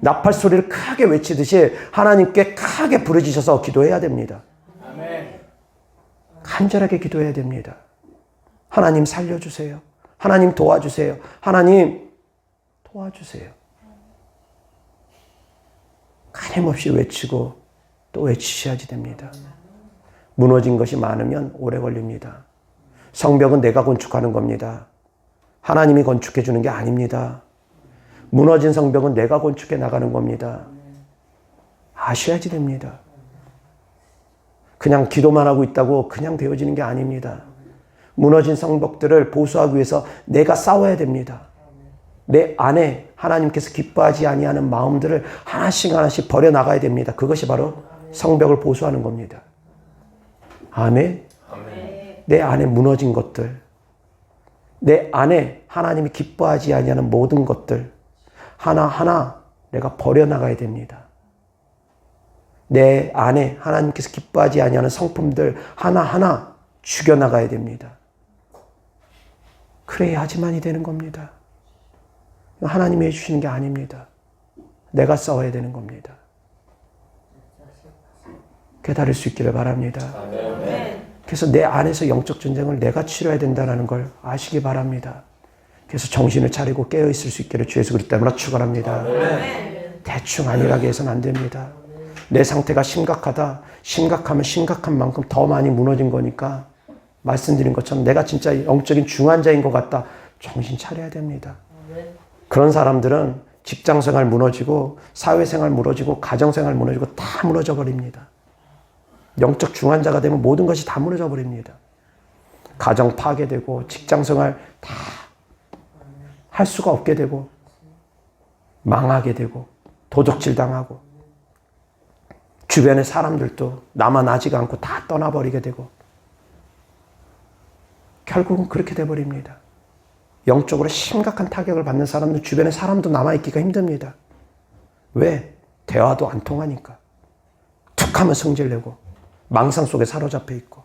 나팔 소리를 크게 외치듯이 하나님께 크게 부르짖어서 기도해야 됩니다. 간절하게 기도해야 됩니다. 하나님 살려주세요. 하나님 도와주세요. 하나님 도와주세요. 가림없이 외치고 또 외치셔야지 됩니다. 무너진 것이 많으면 오래 걸립니다. 성벽은 내가 건축하는 겁니다. 하나님이 건축해 주는 게 아닙니다. 무너진 성벽은 내가 건축해 나가는 겁니다. 아셔야지 됩니다. 그냥 기도만 하고 있다고 그냥 되어지는 게 아닙니다. 무너진 성벽들을 보수하기 위해서 내가 싸워야 됩니다. 내 안에 하나님께서 기뻐하지 아니하는 마음들을 하나씩 하나씩 버려나가야 됩니다. 그것이 바로 성벽을 보수하는 겁니다. 아멘. 내 안에 무너진 것들, 내 안에 하나님이 기뻐하지 아니하는 모든 것들 하나하나 내가 버려나가야 됩니다. 내 안에 하나님께서 기뻐하지 아니하는 성품들 하나하나 죽여나가야 됩니다. 그래야지만이 되는 겁니다. 하나님이 해주시는 게 아닙니다. 내가 싸워야 되는 겁니다. 깨달을 수 있기를 바랍니다. 그래서 내 안에서 영적 전쟁을 내가 치러야 된다는 걸 아시기 바랍니다. 그래서 정신을 차리고 깨어있을 수 있기를 주 예수 그리스도 이름으로 축원합니다. 대충 안일하게 해서는 안 됩니다. 내 상태가 심각하다. 심각하면 심각한 만큼 더 많이 무너진 거니까 말씀드린 것처럼 내가 진짜 영적인 중환자인 것 같다. 정신 차려야 됩니다. 그런 사람들은 직장생활 무너지고 사회생활 무너지고 가정생활 무너지고 다 무너져 버립니다. 영적 중환자가 되면 모든 것이 다 무너져 버립니다. 가정 파괴되고 직장생활 다 할 수가 없게 되고 망하게 되고 도적질 당하고 주변의 사람들도 나만 아지가 않고 다 떠나버리게 되고 결국은 그렇게 돼버립니다. 영적으로 심각한 타격을 받는 사람들 주변에 사람도 남아있기가 힘듭니다. 왜? 대화도 안 통하니까. 툭하면 성질내고 망상 속에 사로잡혀 있고.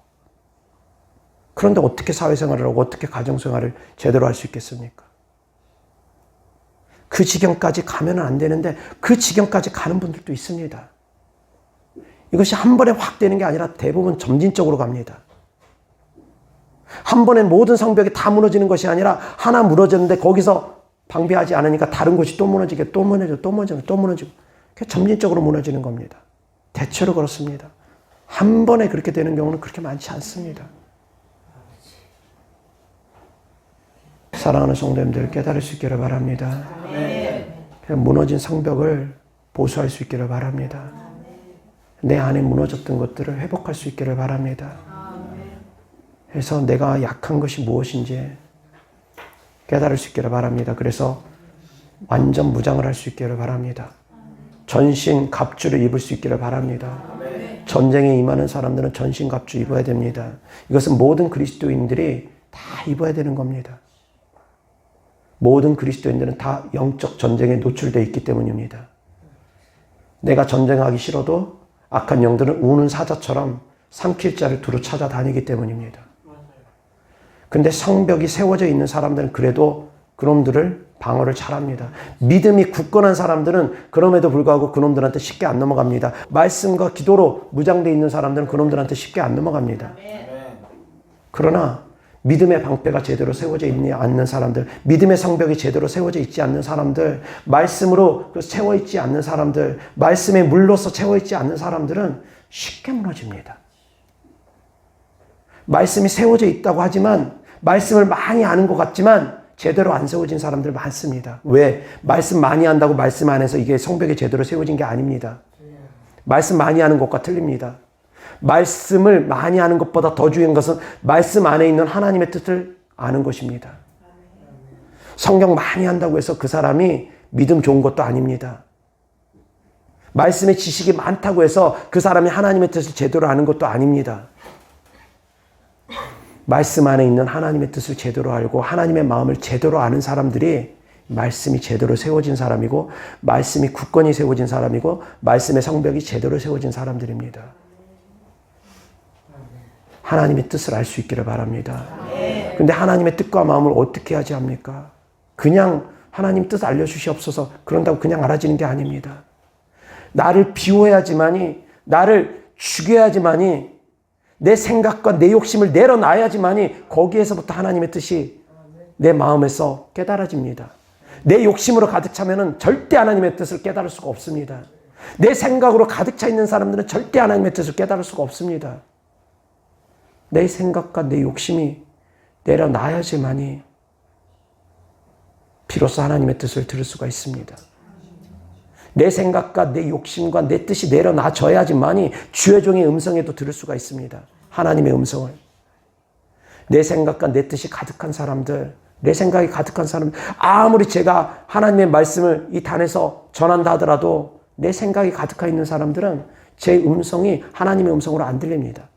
그런데 어떻게 사회생활을 하고 어떻게 가정생활을 제대로 할 수 있겠습니까? 그 지경까지 가면 안 되는데 그 지경까지 가는 분들도 있습니다. 이것이 한 번에 확 되는 게 아니라 대부분 점진적으로 갑니다. 한 번에 모든 성벽이 다 무너지는 것이 아니라 하나 무너졌는데 거기서 방비하지 않으니까 다른 곳이 또 무너지게 또 무너지고 또 무너지고 또 무너지고 점진적으로 무너지는 겁니다. 대체로 그렇습니다. 한 번에 그렇게 되는 경우는 그렇게 많지 않습니다. 사랑하는 성도님들 깨달을 수 있기를 바랍니다. 그냥 무너진 성벽을 보수할 수 있기를 바랍니다. 내 안에 무너졌던 것들을 회복할 수 있기를 바랍니다. 그래서 내가 약한 것이 무엇인지 깨달을 수 있기를 바랍니다. 그래서 완전 무장을 할 수 있기를 바랍니다. 전신 갑주를 입을 수 있기를 바랍니다. 전쟁에 임하는 사람들은 전신 갑주 입어야 됩니다. 이것은 모든 그리스도인들이 다 입어야 되는 겁니다. 모든 그리스도인들은 다 영적 전쟁에 노출되어 있기 때문입니다. 내가 전쟁하기 싫어도 악한 영들은 우는 사자처럼 삼킬 자를 두루 찾아다니기 때문입니다. 근데 성벽이 세워져 있는 사람들은 그래도 그놈들을 방어를 잘합니다. 믿음이 굳건한 사람들은 그럼에도 불구하고 그놈들한테 쉽게 안 넘어갑니다. 말씀과 기도로 무장되어 있는 사람들은 그놈들한테 쉽게 안 넘어갑니다. 그러나 믿음의 방패가 제대로 세워져 있지 않는 사람들, 믿음의 성벽이 제대로 세워져 있지 않는 사람들, 말씀으로 채워 있지 않는 사람들, 말씀의 물로서 채워 있지 않는 사람들은 쉽게 무너집니다. 말씀이 세워져 있다고 하지만, 말씀을 많이 아는 것 같지만 제대로 안 세워진 사람들 많습니다. 왜? 말씀 많이 한다고 말씀 안에서 이게 성벽이 제대로 세워진 게 아닙니다. 말씀 많이 하는 것과 틀립니다. 말씀을 많이 하는 것보다 더 중요한 것은 말씀 안에 있는 하나님의 뜻을 아는 것입니다. 성경 많이 한다고 해서 그 사람이 믿음 좋은 것도 아닙니다. 말씀의 지식이 많다고 해서 그 사람이 하나님의 뜻을 제대로 아는 것도 아닙니다. 말씀 안에 있는 하나님의 뜻을 제대로 알고 하나님의 마음을 제대로 아는 사람들이 말씀이 제대로 세워진 사람이고, 말씀이 굳건히 세워진 사람이고, 말씀의 성벽이 제대로 세워진 사람들입니다. 하나님의 뜻을 알 수 있기를 바랍니다. 근데 하나님의 뜻과 마음을 어떻게 하지 합니까? 그냥 하나님 뜻 알려주시옵소서 그런다고 그냥 알아지는 게 아닙니다. 나를 비워야지만이, 나를 죽여야지만이, 내 생각과 내 욕심을 내려놔야지만이 거기에서부터 하나님의 뜻이 내 마음에서 깨달아집니다. 내 욕심으로 가득 차면은 절대 하나님의 뜻을 깨달을 수가 없습니다. 내 생각으로 가득 차 있는 사람들은 절대 하나님의 뜻을 깨달을 수가 없습니다. 내 생각과 내 욕심이 내려놔야지만이 비로소 하나님의 뜻을 들을 수가 있습니다. 내 생각과 내 욕심과 내 뜻이 내려놔져야지만이 주의 종의 음성에도 들을 수가 있습니다. 하나님의 음성을. 내 생각과 내 뜻이 가득한 사람들, 내 생각이 가득한 사람, 아무리 제가 하나님의 말씀을 이 단에서 전한다 하더라도 내 생각이 가득해 있는 사람들은 제 음성이 하나님의 음성으로 안 들립니다.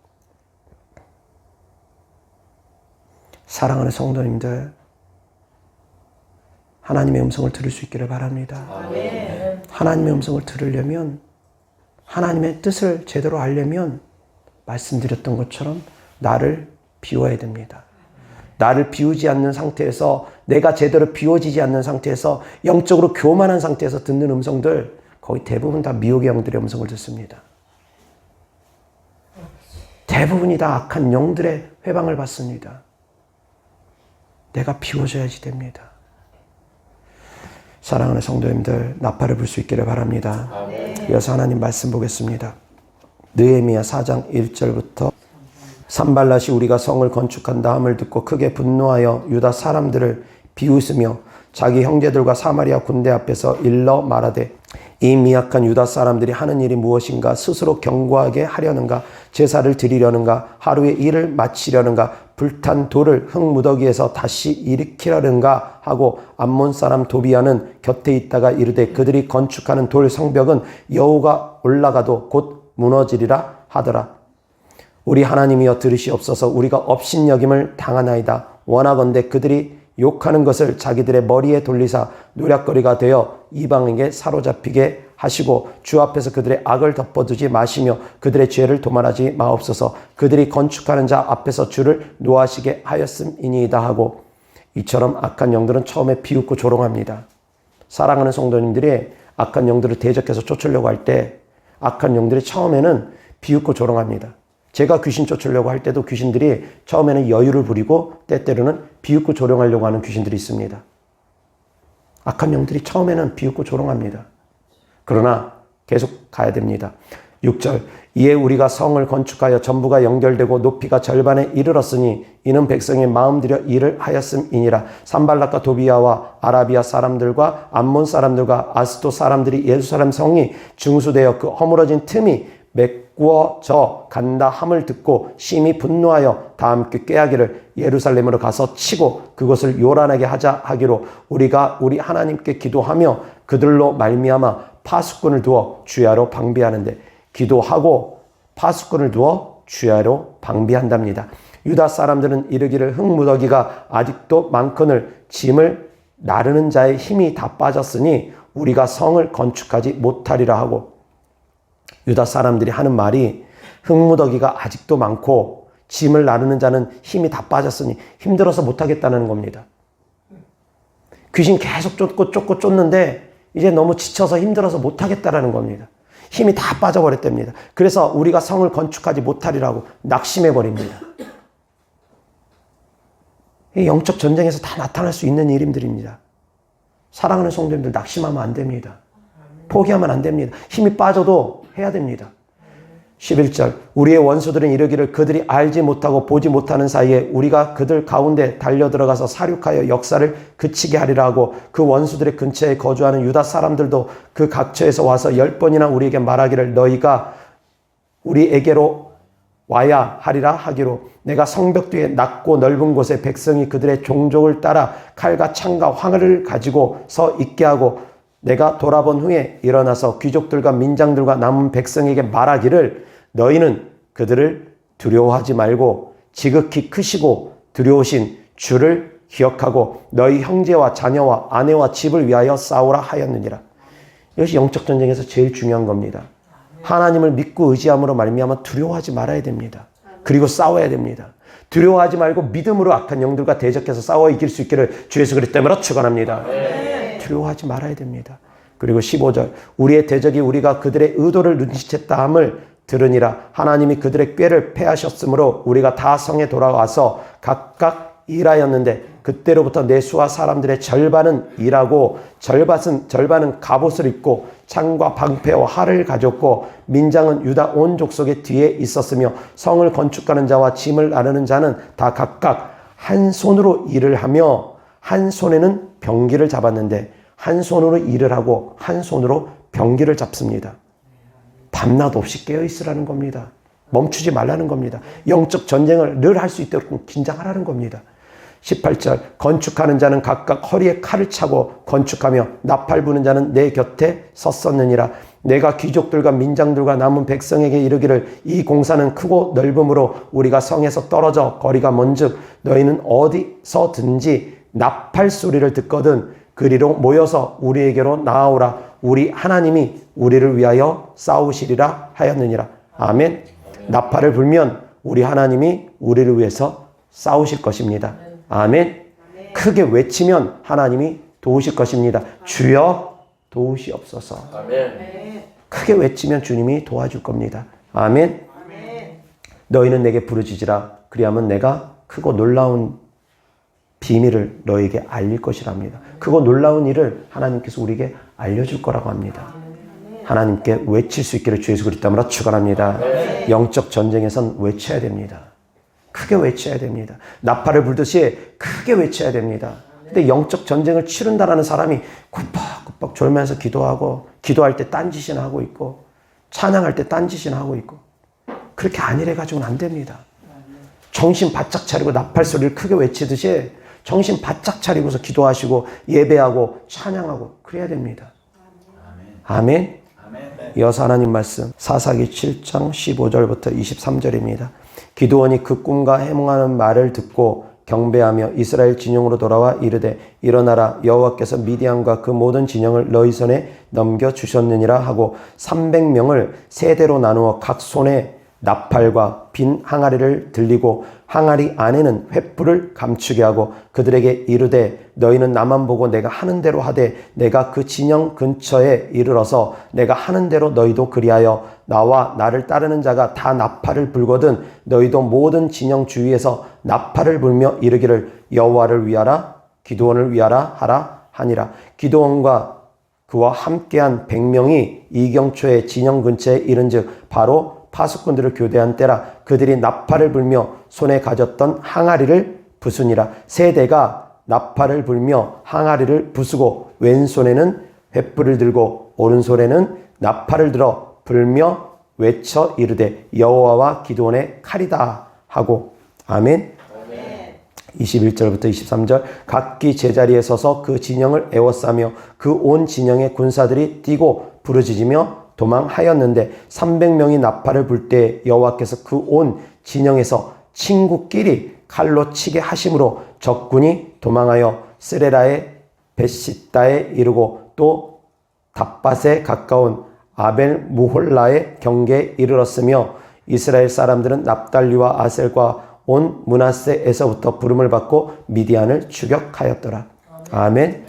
사랑하는 성도님들, 하나님의 음성을 들을 수 있기를 바랍니다. 아멘. 하나님의 음성을 들으려면, 하나님의 뜻을 제대로 알려면 말씀드렸던 것처럼 나를 비워야 됩니다. 나를 비우지 않는 상태에서, 내가 제대로 비워지지 않는 상태에서, 영적으로 교만한 상태에서 듣는 음성들, 거의 대부분 다 미혹의 영들의 음성을 듣습니다. 대부분이 다 악한 영들의 회방을 받습니다. 내가 비워져야지 됩니다. 사랑하는 성도님들, 나팔을 불 수 있기를 바랍니다. 이어서 하나님 말씀 보겠습니다. 느헤미야 4장 1절부터 산발랏이 우리가 성을 건축한 다음을 듣고 크게 분노하여 유다 사람들을 비웃으며 자기 형제들과 사마리아 군대 앞에서 일러 말하되 이 미약한 유다 사람들이 하는 일이 무엇인가? 스스로 견고하게 하려는가? 제사를 드리려는가? 하루의 일을 마치려는가? 불탄 돌을 흙무더기에서 다시 일으키려는가? 하고 암몬 사람 도비아는 곁에 있다가 이르되 그들이 건축하는 돌 성벽은 여호가 올라가도 곧 무너지리라 하더라. 우리 하나님이여 들으시옵소서. 우리가 업신여김을 당하나이다. 원하건대 그들이 욕하는 것을 자기들의 머리에 돌리사 노략거리가 되어 이방에게 사로잡히게 하시고 주 앞에서 그들의 악을 덮어두지 마시며 그들의 죄를 도말하지 마옵소서. 그들이 건축하는 자 앞에서 주를 노하시게 하였음이니이다 하고, 이처럼 악한 영들은 처음에 비웃고 조롱합니다. 사랑하는 성도님들이 악한 영들을 대적해서 쫓으려고 할 때 악한 영들이 처음에는 비웃고 조롱합니다. 제가 귀신 쫓으려고 할 때도 귀신들이 처음에는 여유를 부리고 때때로는 비웃고 조롱하려고 하는 귀신들이 있습니다. 악한 영들이 처음에는 비웃고 조롱합니다. 그러나 계속 가야 됩니다. 6절 이에 우리가 성을 건축하여 전부가 연결되고 높이가 절반에 이르렀으니 이는 백성의 마음 들여 일을 하였음이니라. 산발랏과 도비아와 아라비아 사람들과 암몬 사람들과 아스도 사람들이 예루살렘 성이 중수되어 그 허물어진 틈이 메꾸어져 간다 함을 듣고 심히 분노하여 다 함께 꾀하기를 예루살렘으로 가서 치고 그것을 요란하게 하자 하기로 우리가 우리 하나님께 기도하며 그들로 말미암아 파수꾼을 두어 주야로 방비하는데, 기도하고 파수꾼을 두어 주야로 방비한답니다. 유다 사람들은 이르기를 흙무더기가 아직도 많거늘 짐을 나르는 자의 힘이 다 빠졌으니 우리가 성을 건축하지 못하리라 하고, 유다 사람들이 하는 말이 흙무더기가 아직도 많고 짐을 나르는 자는 힘이 다 빠졌으니 힘들어서 못하겠다는 겁니다. 귀신 계속 쫓고 쫓는데 이제 너무 지쳐서 힘들어서 못하겠다라는 겁니다. 힘이 다 빠져버렸답니다. 그래서 우리가 성을 건축하지 못하리라고 낙심해버립니다. 이 영적 전쟁에서 다 나타날 수 있는 일들입니다. 사랑하는 성도님들, 낙심하면 안 됩니다. 포기하면 안 됩니다. 힘이 빠져도 해야 됩니다. 11절 우리의 원수들은 이르기를 그들이 알지 못하고 보지 못하는 사이에 우리가 그들 가운데 달려들어가서 사륙하여 역사를 그치게 하리라 하고 그 원수들의 근처에 거주하는 유다 사람들도 그 각처에서 와서 10번이나 우리에게 말하기를 너희가 우리에게로 와야 하리라 하기로 내가 성벽 뒤에 낮고 넓은 곳에 백성이 그들의 종족을 따라 칼과 창과 황을 가지고 서 있게 하고 내가 돌아본 후에 일어나서 귀족들과 민장들과 남은 백성에게 말하기를 너희는 그들을 두려워하지 말고 지극히 크시고 두려우신 주를 기억하고 너희 형제와 자녀와 아내와 집을 위하여 싸우라 하였느니라. 이것이 영적 전쟁에서 제일 중요한 겁니다. 하나님을 믿고 의지함으로 말미암아 두려워하지 말아야 됩니다. 그리고 싸워야 됩니다. 두려워하지 말고 믿음으로 악한 영들과 대적해서 싸워 이길 수 있기를 주 예수 그리스도 이름으로 축원합니다. 두려워하지 말아야 됩니다. 그리고 15절 우리의 대적이 우리가 그들의 의도를 눈치챘다 함을 들으니라. 하나님이 그들의 꾀를 패하셨으므로 우리가 다 성에 돌아와서 각각 일하였는데 그때로부터 내 수하 사람들의 절반은 일하고 절반은 갑옷을 입고 창과 방패와 활을 가졌고 민장은 유다 온 족속의 뒤에 있었으며 성을 건축하는 자와 짐을 나르는 자는 다 각각 한 손으로 일을 하며 한 손에는 병기를 잡았는데 한 손으로 일을 하고 한 손으로 병기를 잡습니다. 밤낮 없이 깨어있으라는 겁니다. 멈추지 말라는 겁니다. 영적 전쟁을 늘 할 수 있도록 긴장하라는 겁니다. 18절 건축하는 자는 각각 허리에 칼을 차고 건축하며 나팔 부는 자는 내 곁에 섰었느니라. 내가 귀족들과 민장들과 남은 백성에게 이르기를 이 공사는 크고 넓음으로 우리가 성에서 떨어져 거리가 먼즉 너희는 어디서든지 나팔 소리를 듣거든 그리로 모여서 우리에게로 나아오라. 우리 하나님이 우리를 위하여 싸우시리라 하였느니라. 아멘. 나팔을 불면 우리 하나님이 우리를 위해서 싸우실 것입니다. 아멘. 크게 외치면 하나님이 도우실 것입니다. 주여 도우시옵소서. 아멘. 크게 외치면 주님이 도와줄 겁니다. 아멘. 너희는 내게 부르짖으라. 그리하면 내가 크고 놀라운 비밀을 너에게 알릴 것이랍니다. 크고 놀라운 일을 하나님께서 우리에게 알려줄 거라고 합니다. 하나님께 외칠 수 있기를 주 예수 그리스도로 축원합니다. 영적 전쟁에선 외쳐야 됩니다. 크게 외쳐야 됩니다. 나팔을 불듯이 크게 외쳐야 됩니다. 근데 영적 전쟁을 치른다라는 사람이 꾸벅꾸벅 졸면서 기도하고 기도할 때 딴짓이나 하고 있고 찬양할 때 딴짓이나 하고 있고 그렇게 안일해가지고는 안 됩니다. 정신 바짝 차리고 나팔 소리를 크게 외치듯이 정신 바짝 차리고서 기도하시고 예배하고 찬양하고 그래야 됩니다. 아멘. 이어서 하나님 말씀 사사기 7장 15절부터 23절입니다. 기드온이 그 꿈과 해몽하는 말을 듣고 경배하며 이스라엘 진영으로 돌아와 이르되 일어나라 여호와께서 미디안과 그 모든 진영을 너희 손에 넘겨주셨느니라 하고 300명을 세 대로 나누어 각 손에 나팔과 빈 항아리를 들리고 항아리 안에는 횃불을 감추게 하고 그들에게 이르되 너희는 나만 보고 내가 하는 대로 하되 내가 그 진영 근처에 이르러서 내가 하는 대로 너희도 그리하여 나와 나를 따르는 자가 다 나팔을 불거든 너희도 모든 진영 주위에서 나팔을 불며 이르기를 여호와를 위하라 기드온을 위하라 하라 하니라. 기드온과 그와 함께한 100명이 이경초의 진영 근처에 이른즉 바로 파수꾼들을 교대한 때라. 그들이 나팔을 불며 손에 가졌던 항아리를 부수니라. 세대가 나팔을 불며 항아리를 부수고 왼손에는 횃불을 들고 오른손에는 나팔을 들어 불며 외쳐 이르되 여호와와 기드온의 칼이다 하고. 아멘. 21절부터 23절 각기 제자리에 서서 그 진영을 에워싸며 그 온 진영의 군사들이 뛰고 부르짖으며 도망하였는데 300명이 나팔을 불 때 여호와께서 그 온 진영에서 친구끼리 칼로 치게 하심으로 적군이 도망하여 스레라의 벳시다에 이르고 또 답밭에 가까운 아벨 무홀라의 경계에 이르렀으며 이스라엘 사람들은 납달리와 아셀과 온 므낫세에서부터 부름을 받고 미디안을 추격하였더라. 아멘.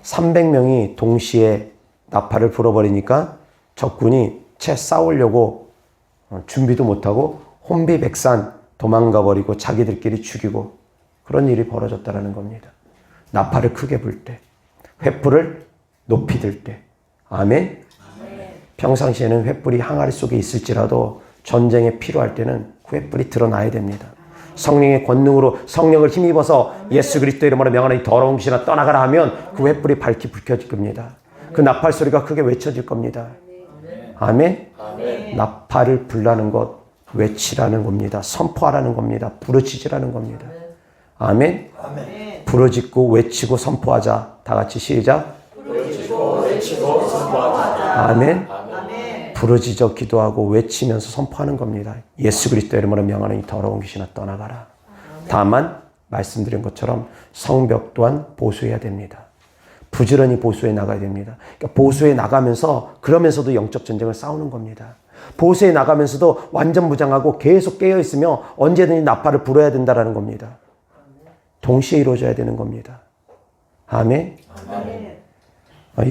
300명이 동시에 나팔을 불어버리니까 적군이 채 싸우려고 준비도 못하고 혼비백산 도망가버리고 자기들끼리 죽이고 그런 일이 벌어졌다는 겁니다. 나팔을 크게 불 때, 횃불을 높이 들 때. 아멘. 평상시에는 횃불이 항아리 속에 있을지라도 전쟁에 필요할 때는 그 횃불이 드러나야 됩니다. 성령의 권능으로 성령을 힘입어서 예수 그리스도 이름으로 명하는 이 더러운 귀신아 떠나가라 하면 그 횃불이 밝히 불켜질 겁니다. 그 나팔 소리가 크게 외쳐질 겁니다. 아멘. 나팔을 불라는 것, 외치라는 겁니다. 선포하라는 겁니다. 부르짖으라는 겁니다. 아멘. 부르짖고 외치고 선포하자. 다 같이 시작. 부르짖고 외치고 선포하자. 아멘. 부르짖어 기도하고 외치면서 선포하는 겁니다. 예수 그리스도 이름으로 명하는 이 더러운 귀신아 떠나가라. 다만 말씀드린 것처럼 성벽 또한 보수해야 됩니다. 부지런히 보수해 나가야 됩니다. 그러니까 보수해 나가면서 그러면서도 영적 전쟁을 싸우는 겁니다. 보수해 나가면서도 완전 무장하고 계속 깨어 있으며 언제든지 나팔을 불어야 된다는 겁니다. 동시에 이루어져야 되는 겁니다. 아멘.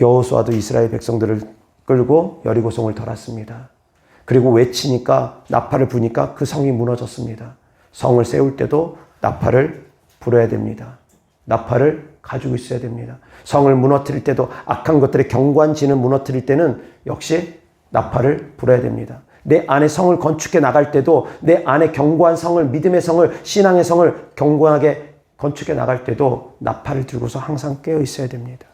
여호수아도 이스라엘 백성들을 끌고 여리고성을 덜었습니다. 그리고 외치니까 나팔을 부니까 그 성이 무너졌습니다. 성을 세울 때도 나팔을 불어야 됩니다. 나팔을 가지고 있어야 됩니다. 성을 무너뜨릴 때도 악한 것들의 견고한 진을 무너뜨릴 때는 역시 나팔을 불어야 됩니다. 내 안에 성을 건축해 나갈 때도 내 안에 견고한 성을, 믿음의 성을, 신앙의 성을 견고하게 건축해 나갈 때도 나팔을 들고서 항상 깨어 있어야 됩니다.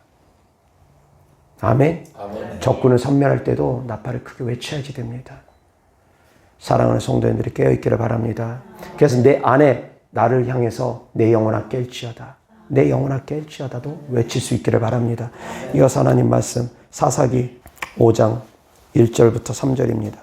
아멘. 적군을 섬멸할 때도 나팔을 크게 외쳐야지 됩니다. 사랑하는 성도님들이 깨어있기를 바랍니다. 그래서 내 안에 나를 향해서 내 영혼아 깰지어다. 내 영혼아 깰지어다도 외칠 수 있기를 바랍니다. 이어서 하나님 말씀 사사기 5장 1절부터 3절입니다.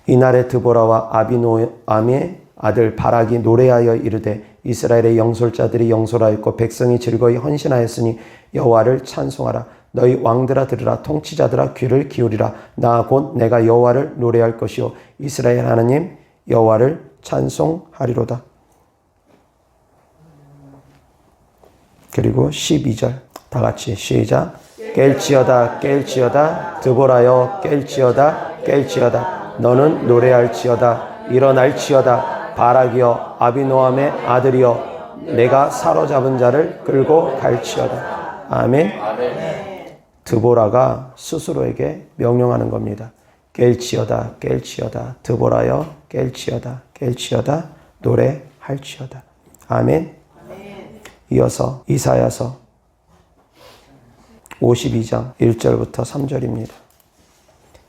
이날에 드보라와 아비노암의 아들 바락이 노래하여 이르되 이스라엘의 영솔자들이 영솔하였고 백성이 즐거이 헌신하였으니 여호와를 찬송하라. 너희 왕들아 들으라. 통치자들아 귀를 기울이라. 나 곧 내가 여호와를 노래할 것이요 이스라엘 하나님 여호와를 찬송하리로다. 그리고 12절 다 같이 시작. 깰지어다 깰지어다 드보라여 깰지어다 깰지어다 너는 노래할지어다 일어날지어다 바락이여 아비노암의 아들이여 내가 사로잡은 자를 끌고 갈지어다. 아멘. 드보라가 스스로에게 명령하는 겁니다. 깰지어다 깰지어다 드보라여 깰지어다 깰지어다 노래할지어다. 아멘. 이어서 이사야서 52장 1절부터 3절입니다.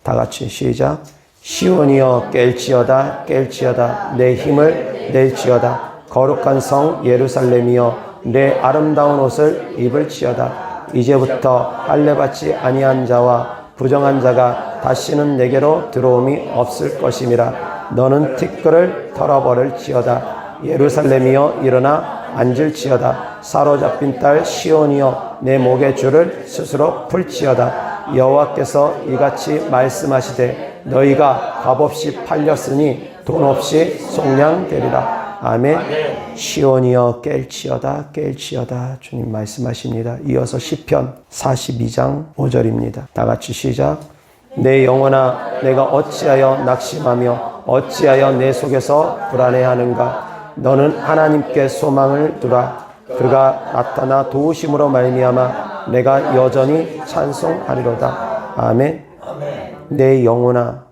다 같이 시작. 시온이여 깰지어다 깰지어다 내 힘을 낼지어다 거룩한 성 예루살렘이여 내 아름다운 옷을 입을지어다. 이제부터 할례받지 아니한 자와 부정한 자가 다시는 내게로 들어옴이 없을 것임이라. 너는 티끌을 털어버릴지어다. 예루살렘이여 일어나 앉을지어다. 사로잡힌 딸 시온이여 내 목의 줄을 스스로 풀지어다. 여호와께서 이같이 말씀하시되 너희가 값없이 팔렸으니 돈 없이 속량되리라. 아멘. 시온이여 깰지어다 깰지어다 주님 말씀하십니다. 이어서 시편 42장 5절입니다. 다 같이 시작. 내 영혼아 내가 어찌하여 낙심하며 어찌하여 내 속에서 불안해하는가. 너는 하나님께 소망을 두라. 그가 나타나 도우심으로 말미암아 내가 여전히 찬송하리로다. 아멘. 내 영혼아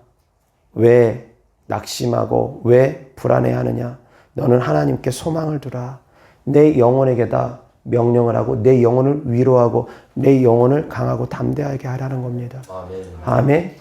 왜 낙심하고 왜 불안해하느냐. 너는 하나님께 소망을 두라. 내 영혼에게다 명령을 하고 내 영혼을 위로하고 내 영혼을 강하고 담대하게 하라는 겁니다. 아멘.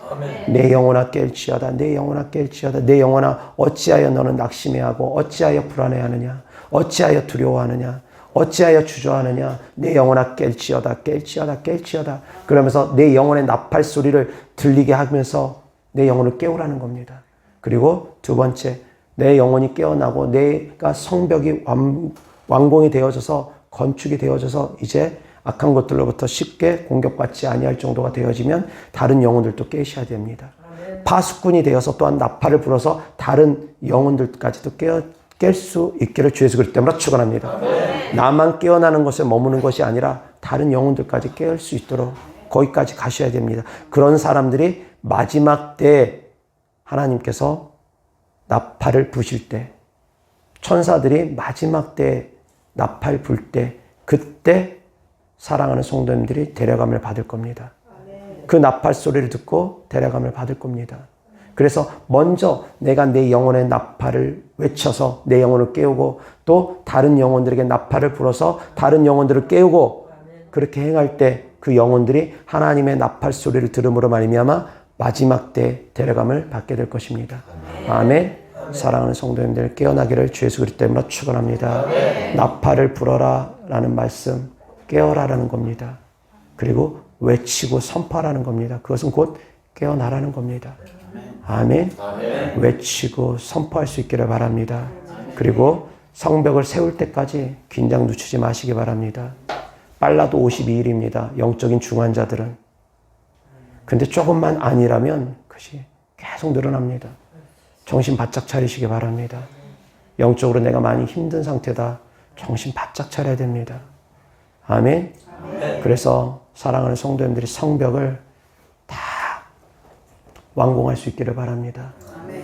내 영혼아 깰지어다. 내 영혼아 깰지어다. 내 영혼아 어찌하여 너는 낙심해하고 어찌하여 불안해하느냐. 어찌하여 두려워하느냐. 어찌하여 주저하느냐. 내 영혼아 깰지어다 깰지어다 깰지어다. 그러면서 내 영혼의 나팔 소리를 들리게 하면서 내 영혼을 깨우라는 겁니다. 그리고 두 번째 내 영혼이 깨어나고 내가 성벽이 완공이 되어져서 건축이 되어져서 이제 악한 것들로부터 쉽게 공격받지 아니할 정도가 되어지면 다른 영혼들도 깨셔야 됩니다. 파수꾼이 되어서 또한 나팔을 불어서 다른 영혼들까지도 깰 수 있기를 주 예수 그리스도 때문에 축원합니다. 나만 깨어나는 것에 머무는 것이 아니라 다른 영혼들까지 깨울 수 있도록 거기까지 가셔야 됩니다. 그런 사람들이 마지막 때에 하나님께서 나팔을 부실 때, 천사들이 마지막 때에 나팔 불 때, 그때 사랑하는 성도님들이 데려감을 받을 겁니다. 그 나팔 소리를 듣고 데려감을 받을 겁니다. 그래서 먼저 내가 내 영혼의 나팔을 외쳐서 내 영혼을 깨우고 또 다른 영혼들에게 나팔을 불어서 다른 영혼들을 깨우고 그렇게 행할 때 그 영혼들이 하나님의 나팔 소리를 들음으로 말미암아 마지막 때 데려감을 받게 될 것입니다. 아멘. 사랑하는 성도님들 깨어나기를 주 예수 그리스도 때문에 축원합니다. 나팔을 불어라 라는 말씀, 깨어라라는 겁니다. 그리고 외치고 선포하라는 겁니다. 그것은 곧 깨어나라는 겁니다. 아멘. 외치고 선포할 수 있기를 바랍니다. 그리고 성벽을 세울 때까지 긴장 늦추지 마시기 바랍니다. 빨라도 52일입니다. 영적인 중환자들은. 근데 조금만 아니라면 그것이 계속 늘어납니다. 정신 바짝 차리시기 바랍니다. 영적으로 내가 많이 힘든 상태다. 정신 바짝 차려야 됩니다. 아멘. 그래서 사랑하는 성도님들이 성벽을 다 완공할 수 있기를 바랍니다.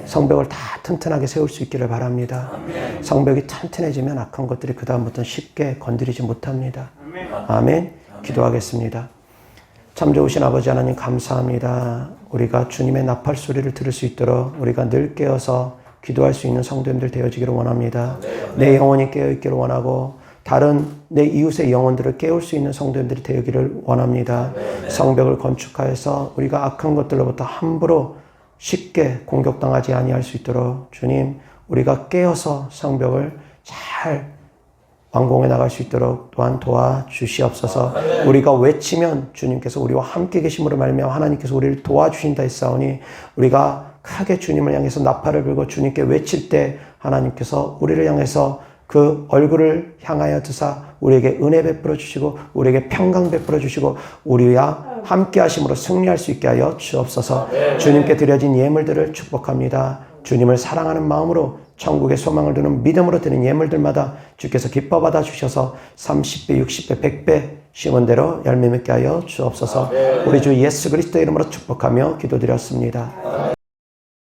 성벽을 다 튼튼하게 세울 수 있기를 바랍니다. 성벽이 튼튼해지면 악한 것들이 그 다음부터는 쉽게 건드리지 못합니다. 아멘. 기도하겠습니다. 참 좋으신 아버지 하나님 감사합니다. 우리가 주님의 나팔 소리를 들을 수 있도록 우리가 늘 깨어서 기도할 수 있는 성도님들 되어지기를 원합니다. 내 영혼이 깨어있기를 원하고 다른 내 이웃의 영혼들을 깨울 수 있는 성도님들이 되기를 원합니다. 성벽을 건축하여서 우리가 악한 것들로부터 함부로 쉽게 공격당하지 아니할 수 있도록 주님 우리가 깨어서 성벽을 잘 완공해 나갈 수 있도록 또한 도와주시옵소서. 우리가 외치면 주님께서 우리와 함께 계심으로 말미암아 하나님께서 우리를 도와주신다 했사오니 우리가 크게 주님을 향해서 나팔을 불고 주님께 외칠 때 하나님께서 우리를 향해서 그 얼굴을 향하여 드사 우리에게 은혜 베풀어 주시고 우리에게 평강 베풀어 주시고 우리와 함께 하심으로 승리할 수 있게 하여 주옵소서. 주님께 드려진 예물들을 축복합니다. 주님을 사랑하는 마음으로 천국의 소망을 두는 믿음으로 드는 예물들마다 주께서 기뻐 받아 주셔서 30배, 60배, 100배 심은 대로 열매 맺게 하여 주옵소서. 우리 주 예수 그리스도의 이름으로 축복하며 기도드렸습니다.